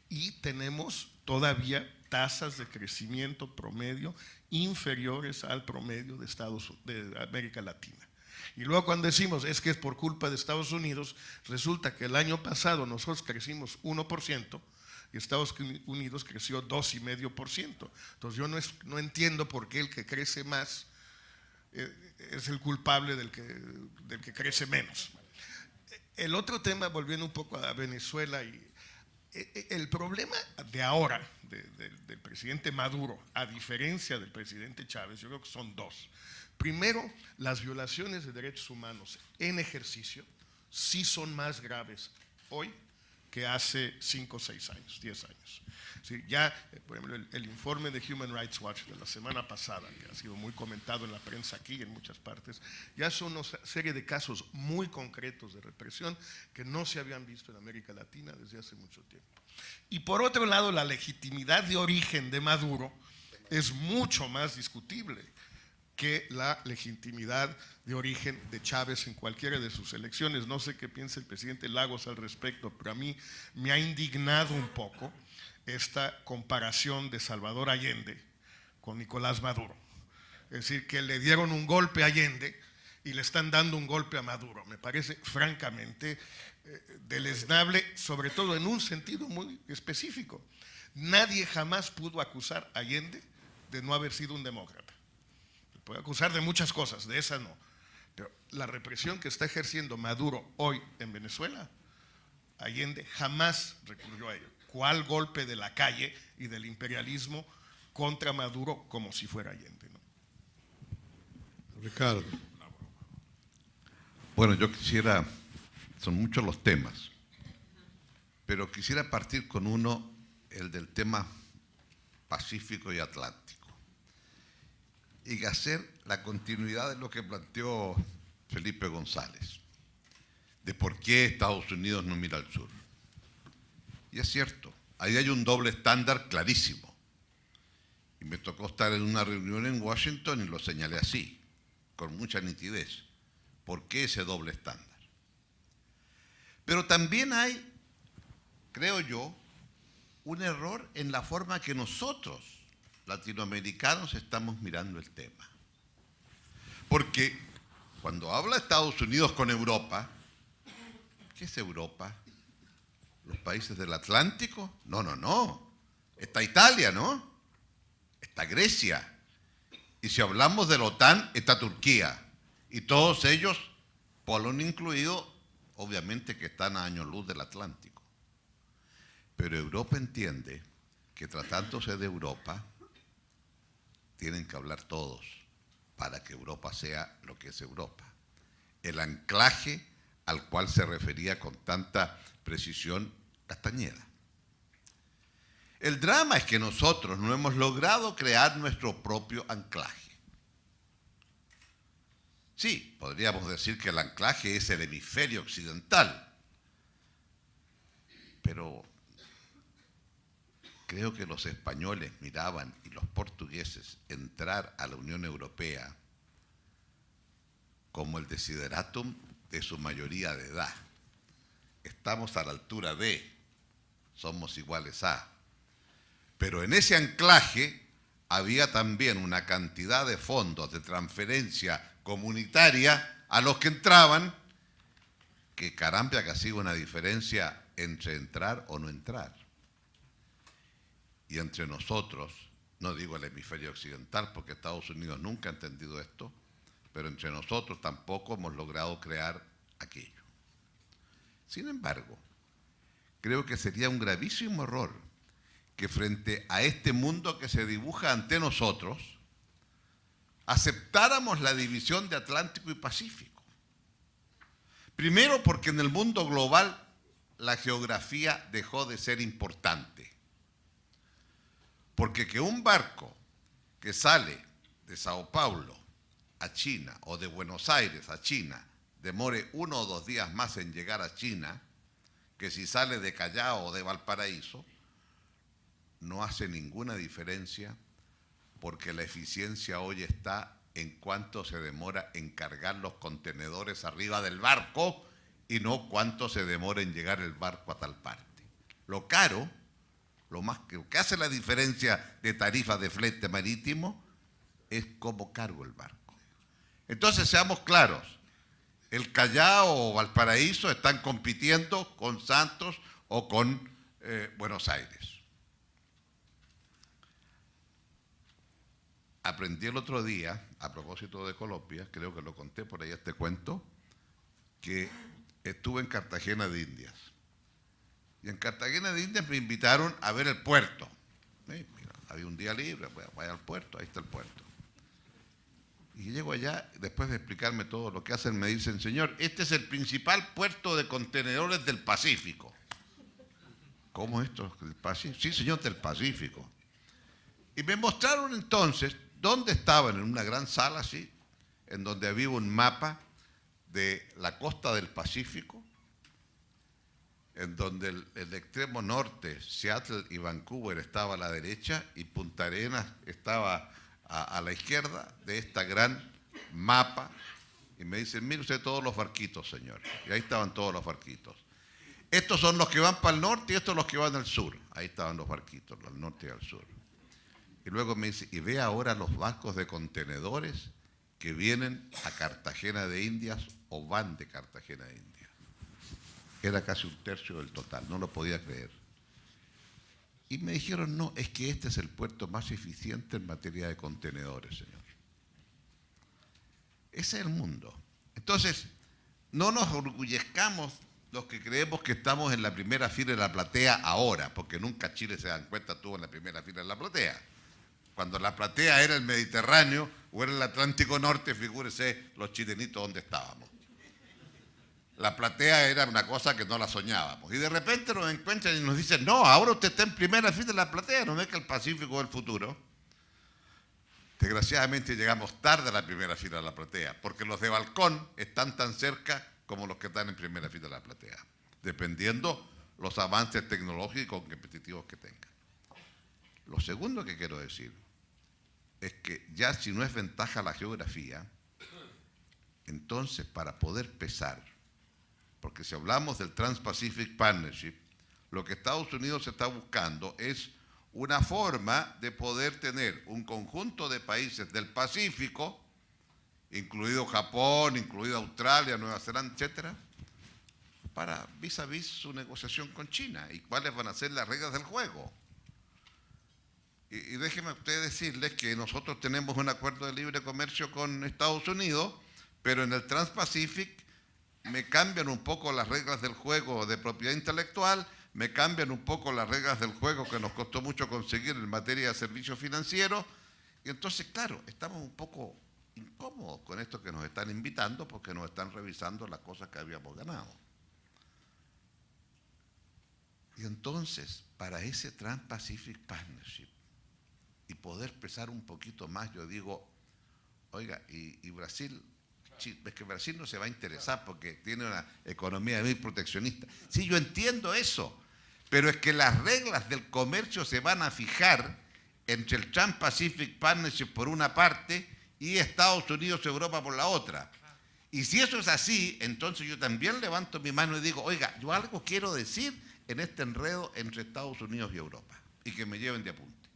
y tenemos todavía tasas de crecimiento promedio inferiores al promedio de América Latina. Y luego cuando decimos es que es por culpa de Estados Unidos, resulta que el año pasado nosotros crecimos 1% y Estados Unidos creció 2,5%. Entonces yo no entiendo por qué el que crece más es el culpable del que crece menos. El otro tema, volviendo un poco a Venezuela, y el problema de ahora del presidente Maduro, a diferencia del presidente Chávez, yo creo que son dos. Primero, las violaciones de derechos humanos en ejercicio sí son más graves hoy que hace 5, 6 años, 10 años. Sí, ya, por ejemplo, el informe de Human Rights Watch de la semana pasada, que ha sido muy comentado en la prensa aquí y en muchas partes, ya son una serie de casos muy concretos de represión que no se habían visto en América Latina desde hace mucho tiempo. Y por otro lado, la legitimidad de origen de Maduro es mucho más discutible que la legitimidad de origen de Chávez en cualquiera de sus elecciones. No sé qué piensa el presidente Lagos al respecto, pero a mí me ha indignado un poco esta comparación de Salvador Allende con Nicolás Maduro. Es decir, que le dieron un golpe a Allende y le están dando un golpe a Maduro. Me parece francamente deleznable, sobre todo en un sentido muy específico. Nadie jamás pudo acusar a Allende de no haber sido un demócrata. Se puede acusar de muchas cosas, de esa no. Pero la represión que está ejerciendo Maduro hoy en Venezuela, Allende jamás recurrió a ello. ¿Cuál golpe de la calle y del imperialismo contra Maduro como si fuera Allende, ¿no? Ricardo. Bueno, yo quisiera, son muchos los temas, pero quisiera partir con uno, el del tema Pacífico y Atlántico, y hacer la continuidad de lo que planteó Felipe González, de por qué Estados Unidos no mira al sur. Y es cierto, ahí hay un doble estándar clarísimo. Y me tocó estar en una reunión en Washington y lo señalé así, con mucha nitidez. ¿Por qué ese doble estándar? Pero también hay, creo yo, un error en la forma que nosotros, latinoamericanos, estamos mirando el tema. Porque cuando habla Estados Unidos con Europa, ¿qué es Europa? ¿Los países del Atlántico? No, no, no. Está Italia, ¿no? Está Grecia. Y si hablamos de la OTAN, está Turquía. Y todos ellos, Polonia incluido, obviamente que están a años luz del Atlántico. Pero Europa entiende que tratándose de Europa, tienen que hablar todos para que Europa sea lo que es Europa. El anclaje al cual se refería con tanta precisión Castañeda. El drama es que nosotros no hemos logrado crear nuestro propio anclaje. Sí, podríamos decir que el anclaje es el hemisferio occidental, pero creo que los españoles miraban y los portugueses entrar a la Unión Europea como el desideratum de su mayoría de edad. Estamos a la altura de, somos iguales a. Pero en ese anclaje había también una cantidad de fondos de transferencia comunitaria a los que entraban, que caramba que hacía una diferencia entre entrar o no entrar. Y entre nosotros, no digo el hemisferio occidental, porque Estados Unidos nunca ha entendido esto, pero entre nosotros tampoco hemos logrado crear aquello. Sin embargo, creo que sería un gravísimo error que frente a este mundo que se dibuja ante nosotros, aceptáramos la división de Atlántico y Pacífico. Primero porque en el mundo global la geografía dejó de ser importante. Porque que un barco que sale de Sao Paulo a China o de Buenos Aires a China demore 1 o 2 días más en llegar a China que si sale de Callao o de Valparaíso, no hace ninguna diferencia porque la eficiencia hoy está en cuánto se demora en cargar los contenedores arriba del barco y no cuánto se demora en llegar el barco a tal parte. Lo caro, lo que hace la diferencia de tarifa de flete marítimo es cómo cargo el barco. Entonces seamos claros, el Callao o Valparaíso están compitiendo con Santos o con Buenos Aires. Aprendí el otro día, a propósito de Colombia, creo que lo conté por ahí este cuento, que estuve en Cartagena de Indias. Y en Cartagena de Indias me invitaron a ver el puerto. Mira, había un día libre, vaya al puerto, ahí está el puerto. Y llego allá, después de explicarme todo lo que hacen, me dicen, señor, este es el principal puerto de contenedores del Pacífico. ¿Cómo esto? ¿Del Pacífico? Sí, señor, del Pacífico. Y me mostraron entonces dónde estaban, en una gran sala así, en donde había un mapa de la costa del Pacífico, en donde el extremo norte, Seattle y Vancouver, estaba a la derecha y Punta Arenas estaba a la izquierda de esta gran mapa. Y me dicen, mire usted todos los barquitos, señor. Y ahí estaban todos los barquitos. Estos son los que van para el norte y estos los que van al sur. Ahí estaban los barquitos, al norte y al sur. Y luego me dice, y ve ahora los barcos de contenedores que vienen a Cartagena de Indias o van de Cartagena de Indias. Era casi un tercio del total, no lo podía creer. Y me dijeron, no, es que este es el puerto más eficiente en materia de contenedores, señor. Ese es el mundo. Entonces, no nos orgullezcamos los que creemos que estamos en la primera fila de la platea ahora, porque nunca Chile, se dan cuenta, estuvo en la primera fila de la platea. Cuando la platea era el Mediterráneo o era el Atlántico Norte, figúrese los chilenitos donde estábamos. La platea era una cosa que no la soñábamos. Y de repente nos encuentran y nos dicen, no, ahora usted está en primera fila de la platea, no ve que el Pacífico es el futuro. Desgraciadamente llegamos tarde a la primera fila de la platea, porque los de balcón están tan cerca como los que están en primera fila de la platea, dependiendo los avances tecnológicos y competitivos que tengan. Lo segundo que quiero decir es que ya si no es ventaja la geografía, entonces para poder pesar, porque si hablamos del Trans-Pacific Partnership, lo que Estados Unidos está buscando es una forma de poder tener un conjunto de países del Pacífico, incluido Japón, incluido Australia, Nueva Zelanda, etcétera, para vis a vis su negociación con China y cuáles van a ser las reglas del juego. Y déjeme usted decirles que nosotros tenemos un acuerdo de libre comercio con Estados Unidos, pero en el Trans-Pacific me cambian un poco las reglas del juego de propiedad intelectual, me cambian un poco las reglas del juego que nos costó mucho conseguir en materia de servicios financieros, y entonces, claro, estamos un poco incómodos con esto que nos están invitando porque nos están revisando las cosas que habíamos ganado. Y entonces, para ese Trans-Pacific Partnership y poder pesar un poquito más, yo digo, oiga, y Brasil... es que Brasil no se va a interesar porque tiene una economía muy proteccionista. Sí, yo entiendo eso, pero es que las reglas del comercio se van a fijar entre el Trans-Pacific Partnership por una parte y Estados Unidos y Europa por la otra. Y si eso es así, entonces yo también levanto mi mano y digo, oiga, yo algo quiero decir en este enredo entre Estados Unidos y Europa, y que me lleven de apunte.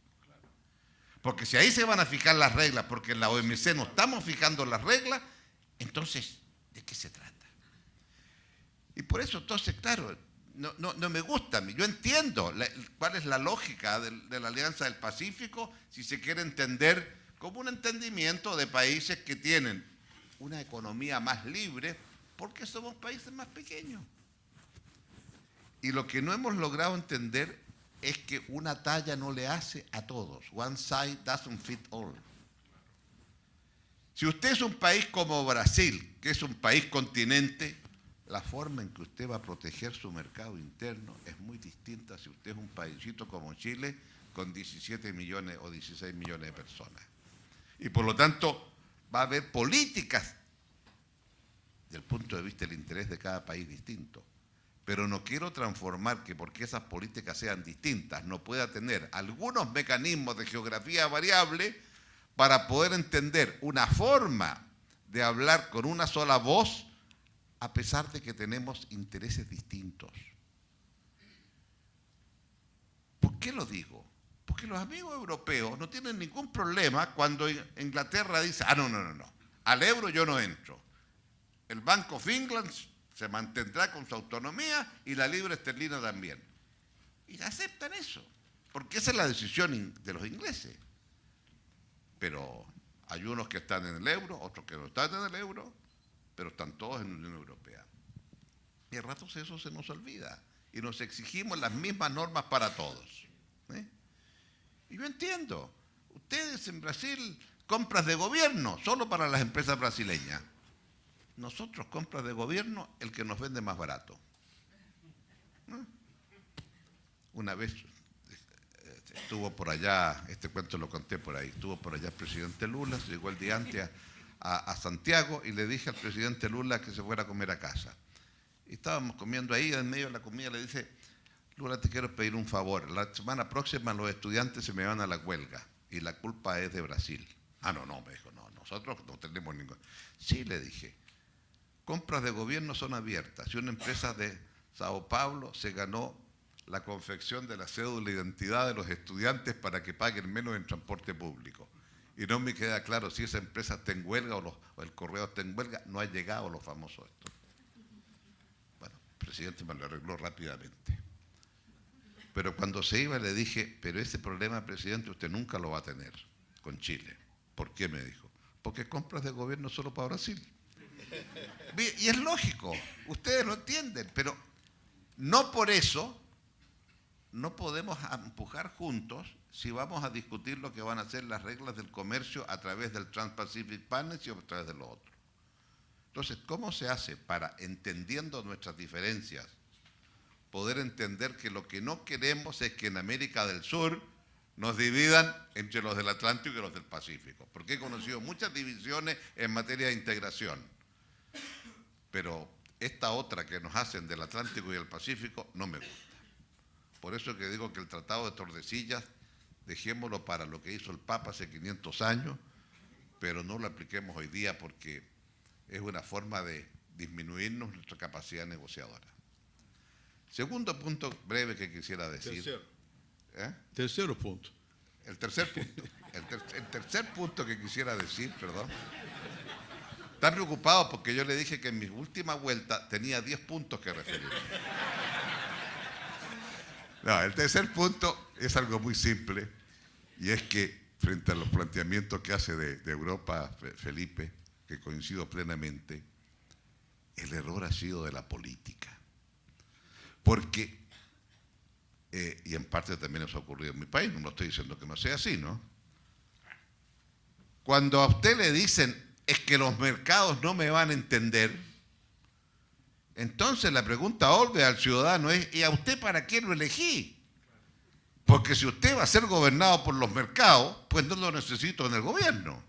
Porque si ahí se van a fijar las reglas, porque en la OMC no estamos fijando las reglas, entonces, ¿de qué se trata? Y por eso, entonces, claro, no me gusta a mí. Yo entiendo cuál es la lógica de la Alianza del Pacífico si se quiere entender como un entendimiento de países que tienen una economía más libre porque somos países más pequeños. Y lo que no hemos logrado entender es que una talla no le hace a todos. One size doesn't fit all. Si usted es un país como Brasil, que es un país continente, la forma en que usted va a proteger su mercado interno es muy distinta si usted es un paísito como Chile con 17 millones o 16 millones de personas. Y por lo tanto va a haber políticas desde el punto de vista del interés de cada país distinto. Pero no quiero transformar que porque esas políticas sean distintas no pueda tener algunos mecanismos de geografía variable para poder entender una forma de hablar con una sola voz, a pesar de que tenemos intereses distintos. ¿Por qué lo digo? Porque los amigos europeos no tienen ningún problema cuando Inglaterra dice, no, al euro yo no entro. El Bank of England se mantendrá con su autonomía y la libra esterlina también. Y aceptan eso, porque esa es la decisión de los ingleses. Pero hay unos que están en el euro, otros que no están en el euro, pero están todos en la Unión Europea. Y a ratos eso se nos olvida. Y nos exigimos las mismas normas para todos. Y yo entiendo, ustedes en Brasil compras de gobierno, solo para las empresas brasileñas. Nosotros, compras de gobierno, el que nos vende más barato. ¿No? Una vez estuvo por allá, este cuento lo conté por ahí, estuvo por allá el presidente Lula, se llegó el día antes a Santiago y le dije al presidente Lula que se fuera a comer a casa. Y estábamos comiendo ahí, en medio de la comida le dice, Lula, te quiero pedir un favor, la semana próxima los estudiantes se me van a la huelga y la culpa es de Brasil. Ah, no, me dijo, no, nosotros no tenemos ningún... Sí, le dije, compras de gobierno son abiertas. Si una empresa de Sao Paulo se ganó la confección de la cédula de identidad de los estudiantes para que paguen menos en transporte público. Y no me queda claro si esa empresa está en huelga o el correo está en huelga, no ha llegado lo famoso esto. Bueno, el presidente me lo arregló rápidamente. Pero cuando se iba le dije, pero ese problema, presidente, usted nunca lo va a tener con Chile. ¿Por qué? Me dijo. Porque compras de gobierno solo para Brasil. Y es lógico, ustedes lo entienden, pero no por eso no podemos empujar juntos si vamos a discutir lo que van a ser las reglas del comercio a través del Trans-Pacific Partnership y a través de lo otro. Entonces, ¿cómo se hace para, entendiendo nuestras diferencias, poder entender que lo que no queremos es que en América del Sur nos dividan entre los del Atlántico y los del Pacífico? Porque he conocido muchas divisiones en materia de integración, pero esta otra que nos hacen del Atlántico y del Pacífico no me gusta. Por eso que digo que el Tratado de Tordesillas, dejémoslo para lo que hizo el Papa hace 500 años, pero no lo apliquemos hoy día porque es una forma de disminuirnos nuestra capacidad negociadora. Segundo punto breve que quisiera decir. Tercero punto. El tercer punto. El tercer punto que quisiera decir, perdón. Está preocupado porque yo le dije que en mi última vuelta tenía 10 puntos que referir. No, el tercer punto es algo muy simple y es que frente a los planteamientos que hace de Europa Felipe, que coincido plenamente, el error ha sido de la política. Porque, y en parte también eso ha ocurrido en mi país, no estoy diciendo que no sea así, ¿no? Cuando a usted le dicen es que los mercados no me van a entender, entonces la pregunta obvia al ciudadano es, ¿y a usted para qué lo elegí? Porque si usted va a ser gobernado por los mercados, pues no lo necesito en el gobierno.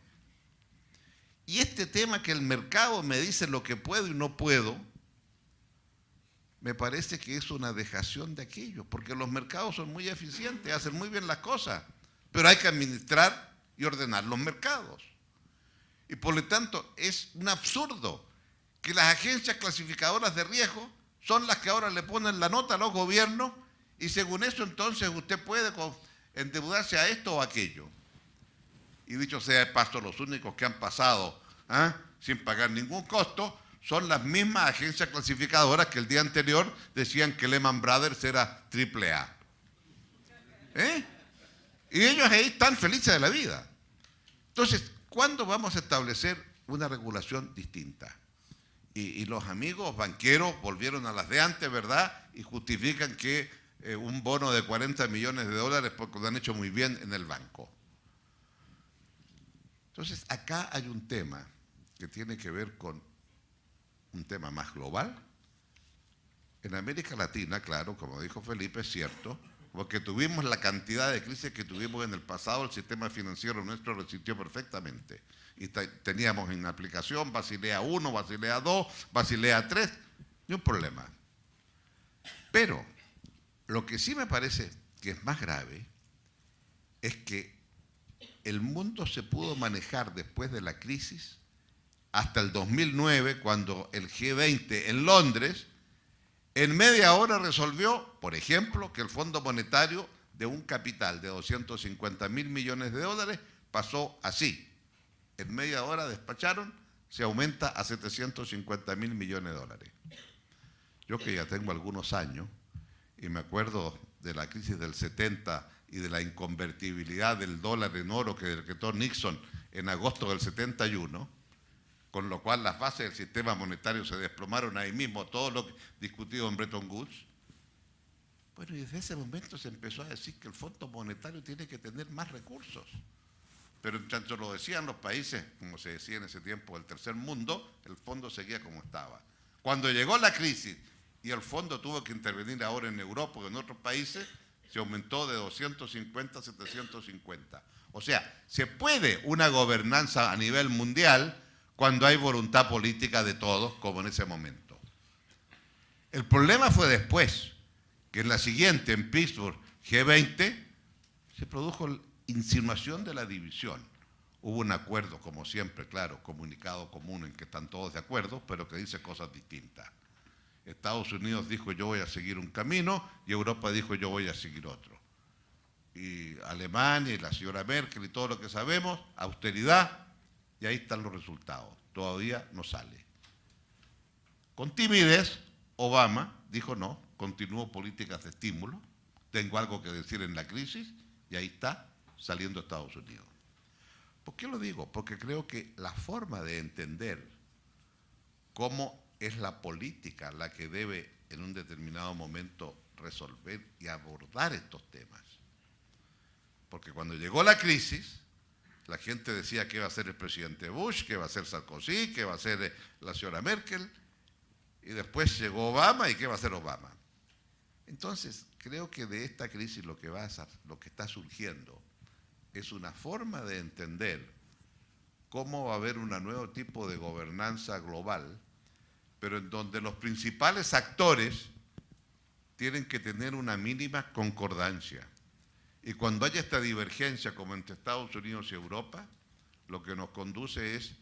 Y este tema que el mercado me dice lo que puedo y no puedo, me parece que es una dejación de aquello, porque los mercados son muy eficientes, hacen muy bien las cosas, pero hay que administrar y ordenar los mercados. Y por lo tanto es un absurdo que las agencias clasificadoras de riesgo son las que ahora le ponen la nota a los gobiernos y según eso entonces usted puede endeudarse a esto o aquello. Y dicho sea de paso, los únicos que han pasado sin pagar ningún costo son las mismas agencias clasificadoras que el día anterior decían que Lehman Brothers era AAA. Y ellos ahí están felices de la vida. Entonces, ¿cuándo vamos a establecer una regulación distinta? Y los amigos banqueros volvieron a las de antes, ¿verdad? Y justifican que un bono de 40 millones de dólares porque lo han hecho muy bien en el banco. Entonces, acá hay un tema que tiene que ver con un tema más global. En América Latina, claro, como dijo Felipe, es cierto, porque tuvimos la cantidad de crisis que tuvimos en el pasado, el sistema financiero nuestro resistió perfectamente. Y teníamos en aplicación Basilea I, Basilea II, Basilea III, ni un problema. Pero lo que sí me parece que es más grave es que el mundo se pudo manejar después de la crisis hasta el 2009, cuando el G20 en Londres en media hora resolvió, por ejemplo, que el Fondo Monetario de un capital de 250.000 millones de dólares pasó así. En media hora despacharon, se aumenta a 750.000 millones de dólares. Yo que ya tengo algunos años y me acuerdo de la crisis del 70 y de la inconvertibilidad del dólar en oro que decretó Nixon en agosto del 71, con lo cual las bases del sistema monetario se desplomaron ahí mismo, todo lo discutido en Bretton Woods. Bueno, y desde ese momento se empezó a decir que el Fondo Monetario tiene que tener más recursos, Pero en tanto lo decían los países, como se decía en ese tiempo, del tercer mundo, el fondo seguía como estaba. Cuando llegó la crisis y el fondo tuvo que intervenir ahora en Europa o en otros países, se aumentó de 250 a 750. O sea, se puede una gobernanza a nivel mundial cuando hay voluntad política de todos, como en ese momento. El problema fue después, que en la siguiente, en Pittsburgh, G20, se produjo la insinuación de la división. Hubo un acuerdo, como siempre, claro, comunicado común en que están todos de acuerdo, pero que dice cosas distintas. Estados Unidos dijo yo voy a seguir un camino y Europa dijo yo voy a seguir otro. Y Alemania y la señora Merkel y todo lo que sabemos, austeridad, y ahí están los resultados. Todavía no sale. Con timidez, Obama dijo no, continúo políticas de estímulo, tengo algo que decir en la crisis, y ahí está saliendo Estados Unidos. ¿Por qué lo digo? Porque creo que la forma de entender cómo es la política la que debe en un determinado momento resolver y abordar estos temas. Porque cuando llegó la crisis, la gente decía que iba a ser el presidente Bush, que iba a ser Sarkozy, que iba a ser la señora Merkel, y después llegó Obama, y ¿qué va a hacer Obama? Entonces, creo que de esta crisis lo que está surgiendo es una forma de entender cómo va a haber un nuevo tipo de gobernanza global, pero en donde los principales actores tienen que tener una mínima concordancia. Y cuando haya esta divergencia como entre Estados Unidos y Europa, lo que nos conduce es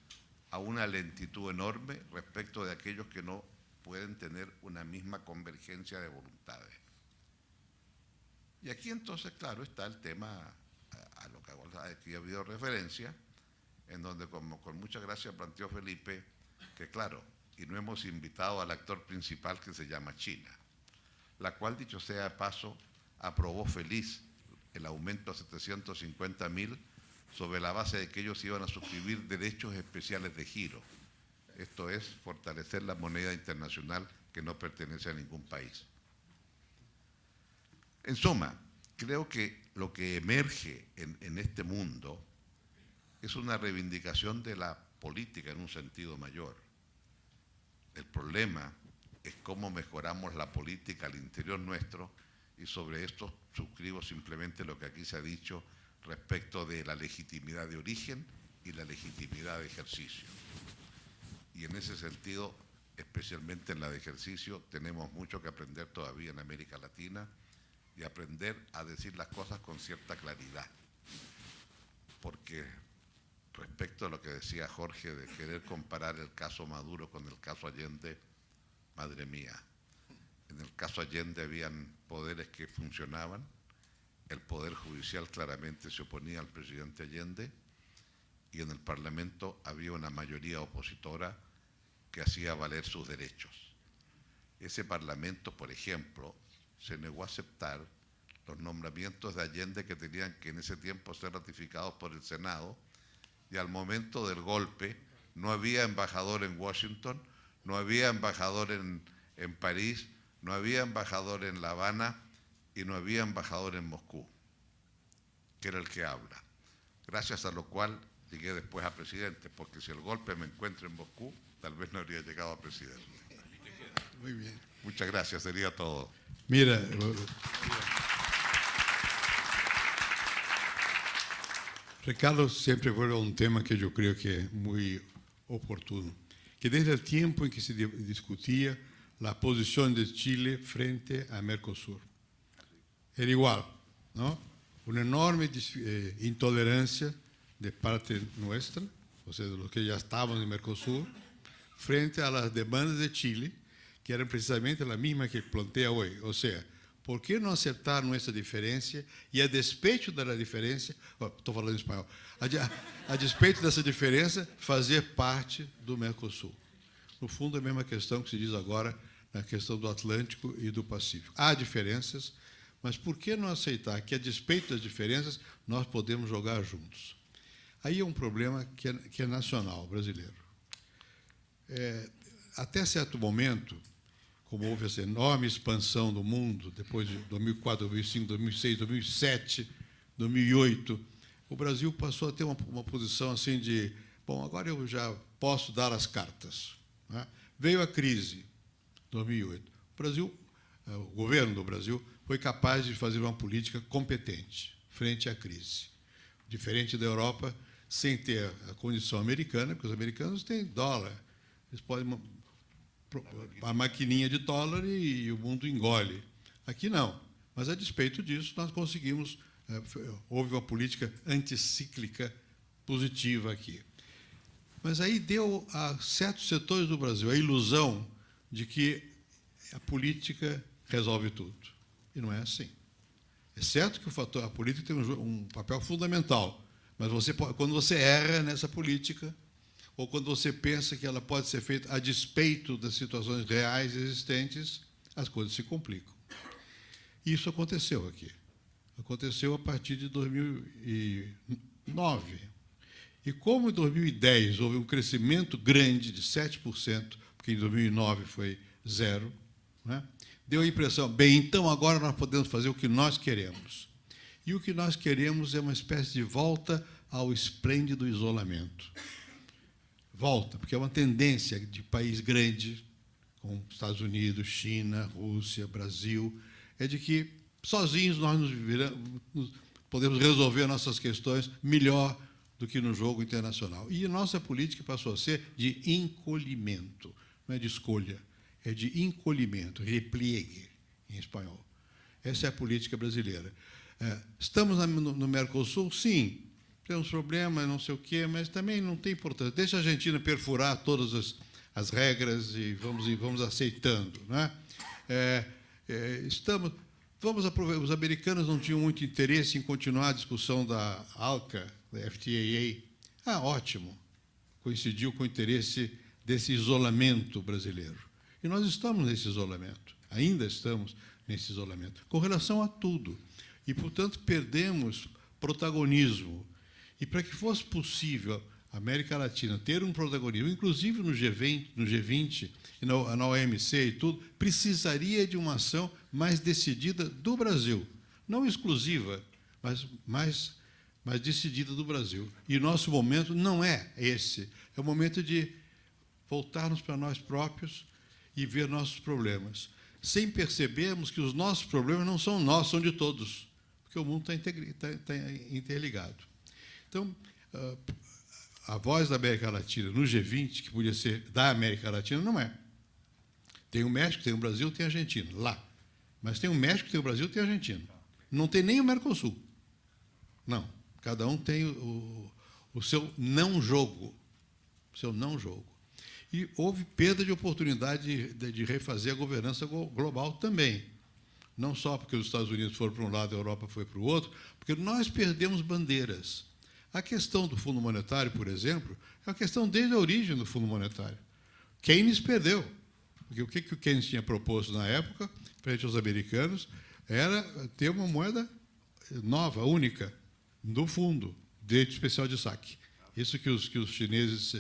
a una lentitud enorme respecto de aquellos que no pueden tener una misma convergencia de voluntades. Y aquí entonces, claro, está el tema a lo que aquí ha habido referencia, en donde como con mucha gracia planteó Felipe, que claro, y no hemos invitado al actor principal que se llama China, la cual, dicho sea de paso, aprobó feliz el aumento a 750.000 sobre la base de que ellos iban a suscribir derechos especiales de giro. Esto es fortalecer la moneda internacional que no pertenece a ningún país. En suma, creo que lo que emerge en este mundo es una reivindicación de la política en un sentido mayor. El problema es cómo mejoramos la política al interior nuestro, y sobre esto suscribo simplemente lo que aquí se ha dicho respecto de la legitimidad de origen y la legitimidad de ejercicio. Y en ese sentido, especialmente en la de ejercicio, tenemos mucho que aprender todavía en América Latina y aprender a decir las cosas con cierta claridad. Porque respecto a lo que decía Jorge de querer comparar el caso Maduro con el caso Allende, madre mía, en el caso Allende habían poderes que funcionaban, el Poder Judicial claramente se oponía al presidente Allende y en el Parlamento había una mayoría opositora que hacía valer sus derechos. Ese Parlamento, por ejemplo, se negó a aceptar los nombramientos de Allende que tenían que en ese tiempo ser ratificados por el Senado, y al momento del golpe no había embajador en Washington, no había embajador en París, no había embajador en La Habana y no había embajador en Moscú, que era el que habla. Gracias a lo cual llegué después a presidente, porque si el golpe me encuentra en Moscú, tal vez no habría llegado a presidente. Muy bien. Muchas gracias, sería todo. Mira, Ricardo siempre vuelve a un tema que yo creo que es muy oportuno, que desde el tiempo en que se discutía la posición de Chile frente a Mercosur, era igual, ¿no? Una enorme intolerancia de parte nuestra, o sea, de los que ya estaban en Mercosur, frente a las demandas de Chile, que eran precisamente la misma que plantea hoy. O sea, ¿por qué no aceptar nuestra diferencia y a despeito da diferença, estou falando em espanhol, a despeito dessa diferença, fazer parte do Mercosul? No fundo, é a mesma questão que se diz agora na questão do Atlântico e do Pacífico. Há diferenças, mas por que não aceitar que, a despeito das diferenças, nós podemos jogar juntos? Aí é um problema que é nacional, brasileiro. Até certo momento, como houve essa enorme expansão do mundo, depois de 2004, 2005, 2006, 2007, 2008, o Brasil passou a ter uma posição assim de, bom, agora eu já posso dar as cartas, né? Veio a crise, 2008. O governo do Brasil foi capaz de fazer uma política competente frente à crise. Diferente da Europa, sem ter a condição americana, porque os americanos têm dólar. Eles podem a maquininha de dólar e o mundo engole. Aqui não. Mas, a despeito disso, nós conseguimos... houve uma política anticíclica positiva aqui. Mas aí deu a certos setores do Brasil a ilusão de que a política resolve tudo. E não é assim. É certo que a política tem um papel fundamental, mas quando você erra nessa política, ou quando você pensa que ela pode ser feita a despeito das situações reais existentes, as coisas se complicam. Isso aconteceu aqui. Aconteceu a partir de 2009. E como em 2010 houve um crescimento grande de 7%, porque em 2009 foi zero, né? Deu a impressão, bem, então agora nós podemos fazer o que nós queremos. E o que nós queremos é uma espécie de volta ao esplêndido isolamento. Volta, porque é uma tendência de país grande, como Estados Unidos, China, Rússia, Brasil, é de que sozinhos nós podemos resolver nossas questões melhor do que no jogo internacional. E a nossa política passou a ser de encolhimento, não é de escolha, é de encolhimento, repliegue, em espanhol. Essa é a política brasileira. Estamos no Mercosul? Sim. Temos problemas, não sei o quê, mas também não tem importância. Deixa a Argentina perfurar todas as regras e vamos aceitando, né? Vamos aproveitar. Os americanos não tinham muito interesse em continuar a discussão da ALCA, da FTAA. Ótimo. Coincidiu com o interesse desse isolamento brasileiro. E nós estamos nesse isolamento, ainda estamos nesse isolamento, com relação a tudo. E, portanto, perdemos protagonismo. E para que fosse possível a América Latina ter um protagonismo, inclusive no G20 e na OMC e tudo, precisaria de uma ação mais decidida do Brasil. Não exclusiva, mas mais decidida do Brasil. E nosso momento não é esse. É o momento de voltarmos para nós próprios e ver nossos problemas, sem percebermos que os nossos problemas não são nossos, são de todos, porque o mundo está interligado. Então, a voz da América Latina no G20, que podia ser da América Latina, não é. Tem o México, tem o Brasil, tem a Argentina, lá. Mas tem o México, tem o Brasil, tem a Argentina. Não tem nem o Mercosul. Não. Cada um tem o seu não-jogo. O seu não-jogo. E houve perda de oportunidade de refazer a governança global também. Não só porque os Estados Unidos foram para um lado e a Europa foi para o outro, porque nós perdemos bandeiras. A questão do Fundo Monetário, por exemplo, é uma questão desde a origem do Fundo Monetário. Keynes perdeu. Porque o que o Keynes tinha proposto na época, frente aos americanos, era ter uma moeda nova, única, do fundo, direito especial de saque. Isso que os chineses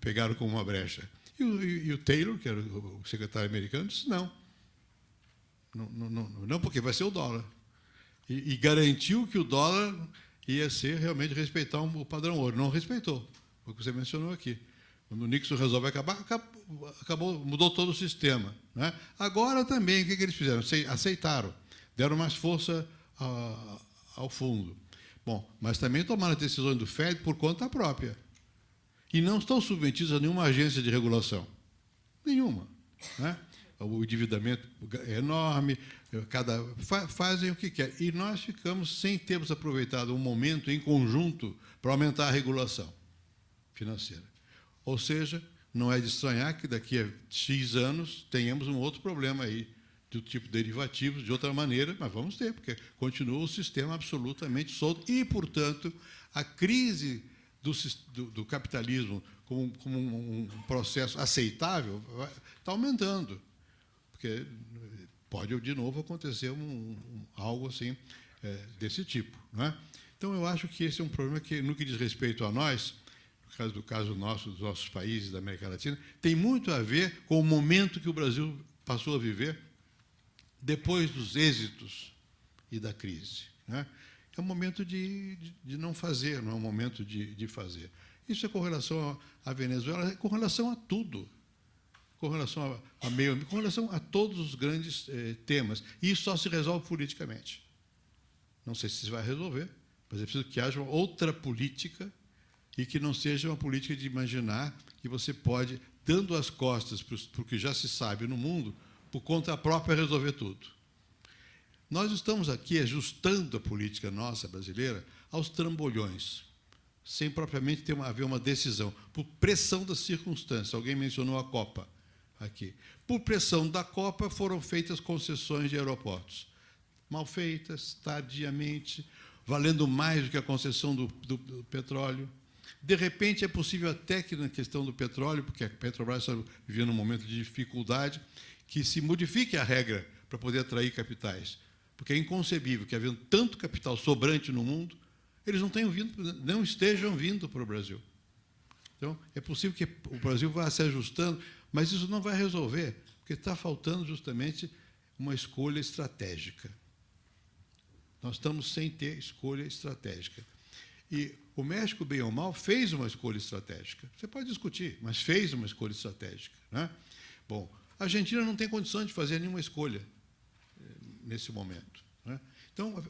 pegaram como uma brecha. E o Taylor, que era o secretário americano, disse não. Não, porque vai ser o dólar. E garantiu que o dólar ia ser realmente respeitar o padrão ouro. Não respeitou, o que você mencionou aqui. Quando o Nixon resolve acabar, mudou todo o sistema, né? Agora também, o que eles fizeram? Aceitaram, deram mais força ao fundo. Bom, mas também tomaram decisões do FED por conta própria. E não estão submetidos a nenhuma agência de regulação. Nenhuma. Né? O endividamento é enorme, fazem o que querem. E nós ficamos sem termos aproveitado um momento em conjunto para aumentar a regulação financeira. Ou seja, não é de estranhar que daqui a X anos tenhamos um outro problema aí, do tipo derivativos, de outra maneira, mas vamos ter, porque continua o sistema absolutamente solto e, portanto, a crise do capitalismo como um processo aceitável está aumentando, porque pode, de novo, acontecer algo assim, desse tipo. Não é? Então, eu acho que esse é um problema que, no que diz respeito a nós, do caso nosso, dos nossos países da América Latina, tem muito a ver com o momento que o Brasil passou a viver depois dos êxitos e da crise. Né? é um momento de não fazer, não é um momento de fazer. Isso é com relação à Venezuela, é com relação a tudo, com relação ao meio ambiente, com relação a todos os grandes temas. E isso só se resolve politicamente. Não sei se vai resolver, mas é preciso que haja outra política e que não seja uma política de imaginar que você pode, dando as costas para o que já se sabe no mundo, por conta própria resolver tudo. Nós estamos aqui ajustando a política nossa brasileira aos trambolhões, sem propriamente haver uma decisão, por pressão das circunstâncias. Alguém mencionou a Copa aqui. Por pressão da Copa foram feitas concessões de aeroportos. Mal feitas, tardiamente, valendo mais do que a concessão do petróleo. De repente, é possível até que, na questão do petróleo, porque a Petrobras está vivendo um momento de dificuldade, que se modifique a regra para poder atrair capitais. Porque é inconcebível que, havendo tanto capital sobrante no mundo, eles não estejam vindo para o Brasil. Então, é possível que o Brasil vá se ajustando, mas isso não vai resolver, porque está faltando justamente uma escolha estratégica. Nós estamos sem ter escolha estratégica. E o México, bem ou mal, fez uma escolha estratégica. Você pode discutir, mas fez uma escolha estratégica, né? Bom, a Argentina não tem condição de fazer nenhuma escolha nesse momento, né? Então,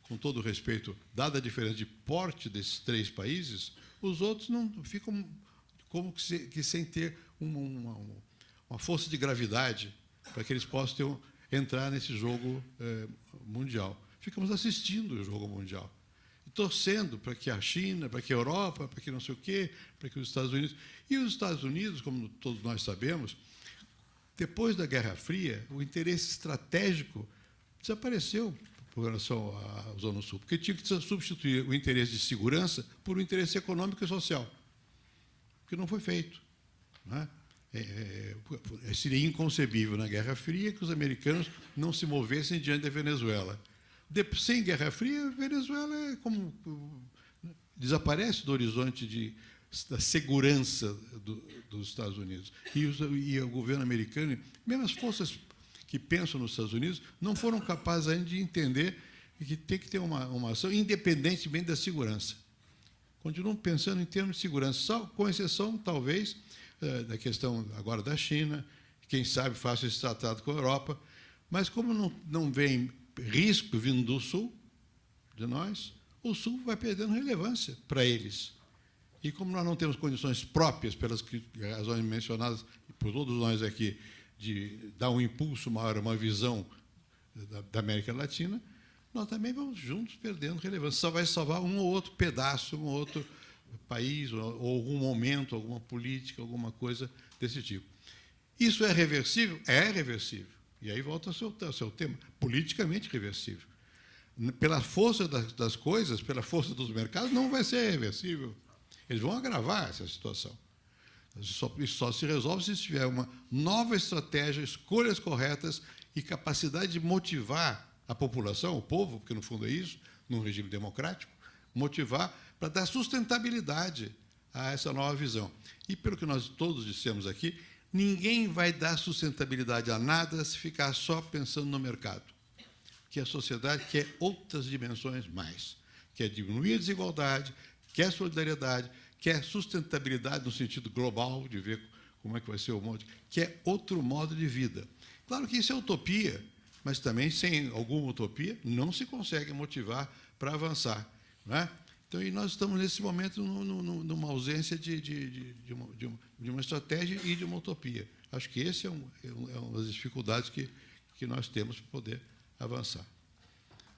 com todo o respeito, dada a diferença de porte desses três países, os outros não ficam como que sem ter uma força de gravidade para que eles possam entrar nesse jogo mundial. Ficamos assistindo o jogo mundial, torcendo para que a China, para que a Europa, para que não sei o quê, para que os Estados Unidos... E os Estados Unidos, como todos nós sabemos, depois da Guerra Fria, o interesse estratégico desapareceu por relação à Zona Sul, porque tinha que substituir o interesse de segurança por um interesse econômico e social, que não foi feito, não é? Seria inconcebível na Guerra Fria que os americanos não se movessem diante da Venezuela. Sem Guerra Fria, a Venezuela desaparece do horizonte da segurança dos Estados Unidos. E o governo americano, mesmo as forças que pensam nos Estados Unidos, não foram capazes ainda de entender que tem que ter uma ação independentemente da segurança. Continuam pensando em termos de segurança, só com exceção, talvez, da questão agora da China, quem sabe faça esse tratado com a Europa, mas como não vem risco vindo do Sul, de nós, o Sul vai perdendo relevância para eles. E como nós não temos condições próprias, pelas razões mencionadas por todos nós aqui, de dar um impulso maior, uma visão da América Latina, nós também vamos juntos perdendo relevância. Só vai salvar um ou outro pedaço, um ou outro país, ou algum momento, alguma política, alguma coisa desse tipo. Isso é reversível? É reversível. E aí volta ao seu tema, politicamente reversível. Pela força das coisas, pela força dos mercados, não vai ser reversível. Eles vão agravar essa situação. Isso só se resolve se tiver uma nova estratégia, escolhas corretas e capacidade de motivar a população, o povo, porque no fundo é isso, num regime democrático, motivar para dar sustentabilidade a essa nova visão. E pelo que nós todos dissemos aqui, ninguém vai dar sustentabilidade a nada se ficar só pensando no mercado, que a sociedade quer outras dimensões mais, quer diminuir a desigualdade, quer solidariedade, quer sustentabilidade no sentido global, de ver como é que vai ser o mundo, quer outro modo de vida. Claro que isso é utopia, mas também, sem alguma utopia, não se consegue motivar para avançar, não é? Então, e nós estamos, nesse momento, numa ausência de uma estratégia e de uma utopia. Acho que esse é uma das dificuldades que nós temos para poder avançar.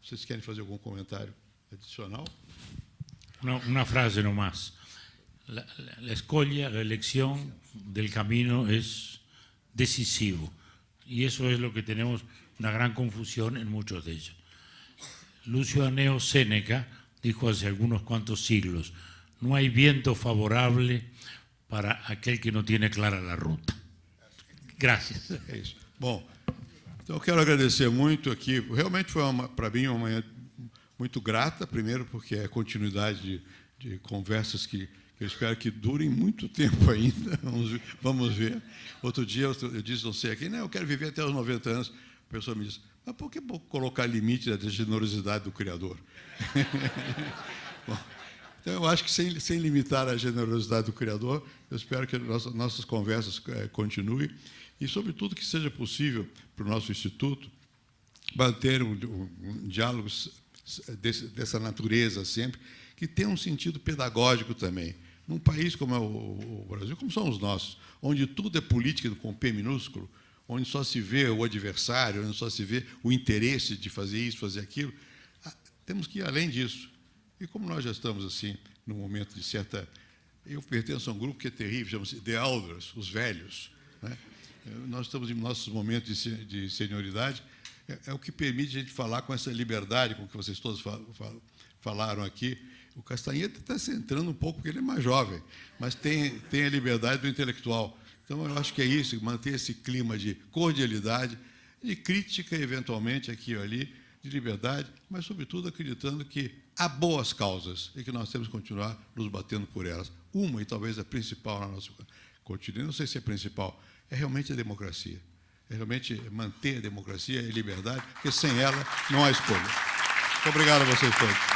Vocês querem fazer algum comentário adicional? Una frase nomás. La escolha, la elección del camino es decisivo. Y eso es lo que tenemos una gran confusión en muchos de ellos. Lucio Anneo Séneca dijo hace algunos cuantos siglos, no hay viento favorable para aquel que no tiene clara la ruta. Gracias. É isso. Bom, então eu quero agradecer muito aqui. Realmente foi, para mim, uma manhã muito grata, primeiro porque é a continuidade de conversas que eu espero que durem muito tempo ainda. Vamos ver. Outro dia eu disse, não sei aqui, eu quero viver até os 90 anos. A pessoa me disse, Mas por que colocar limite da generosidade do Criador? Bom, então, eu acho que sem limitar a generosidade do Criador, eu espero que nossas conversas continuem e, sobretudo, que seja possível para o nosso Instituto manter um diálogo dessa natureza sempre, que tenha um sentido pedagógico também. Num país como é o Brasil, como são os nossos, onde tudo é política com P minúsculo, onde só se vê o adversário, onde só se vê o interesse de fazer isso, fazer aquilo, temos que ir além disso. E como nós já estamos assim, num momento de certa... Eu pertenço a um grupo que é terrível, chama-se The Elders, os velhos, né? Nós estamos em nossos momentos de senioridade, é o que permite a gente falar com essa liberdade com que vocês todos falaram aqui. O Castanheta está se entrando um pouco, porque ele é mais jovem, mas tem a liberdade do intelectual. Então, eu acho que é isso, manter esse clima de cordialidade, de crítica, eventualmente, aqui e ali, de liberdade, mas, sobretudo, acreditando que há boas causas e que nós temos que continuar nos batendo por elas. Uma, e talvez a principal na nossa cotidiana, não sei se é a principal, é realmente a democracia. É realmente manter a democracia e a liberdade, porque sem ela não há escolha. Muito obrigado a vocês todos.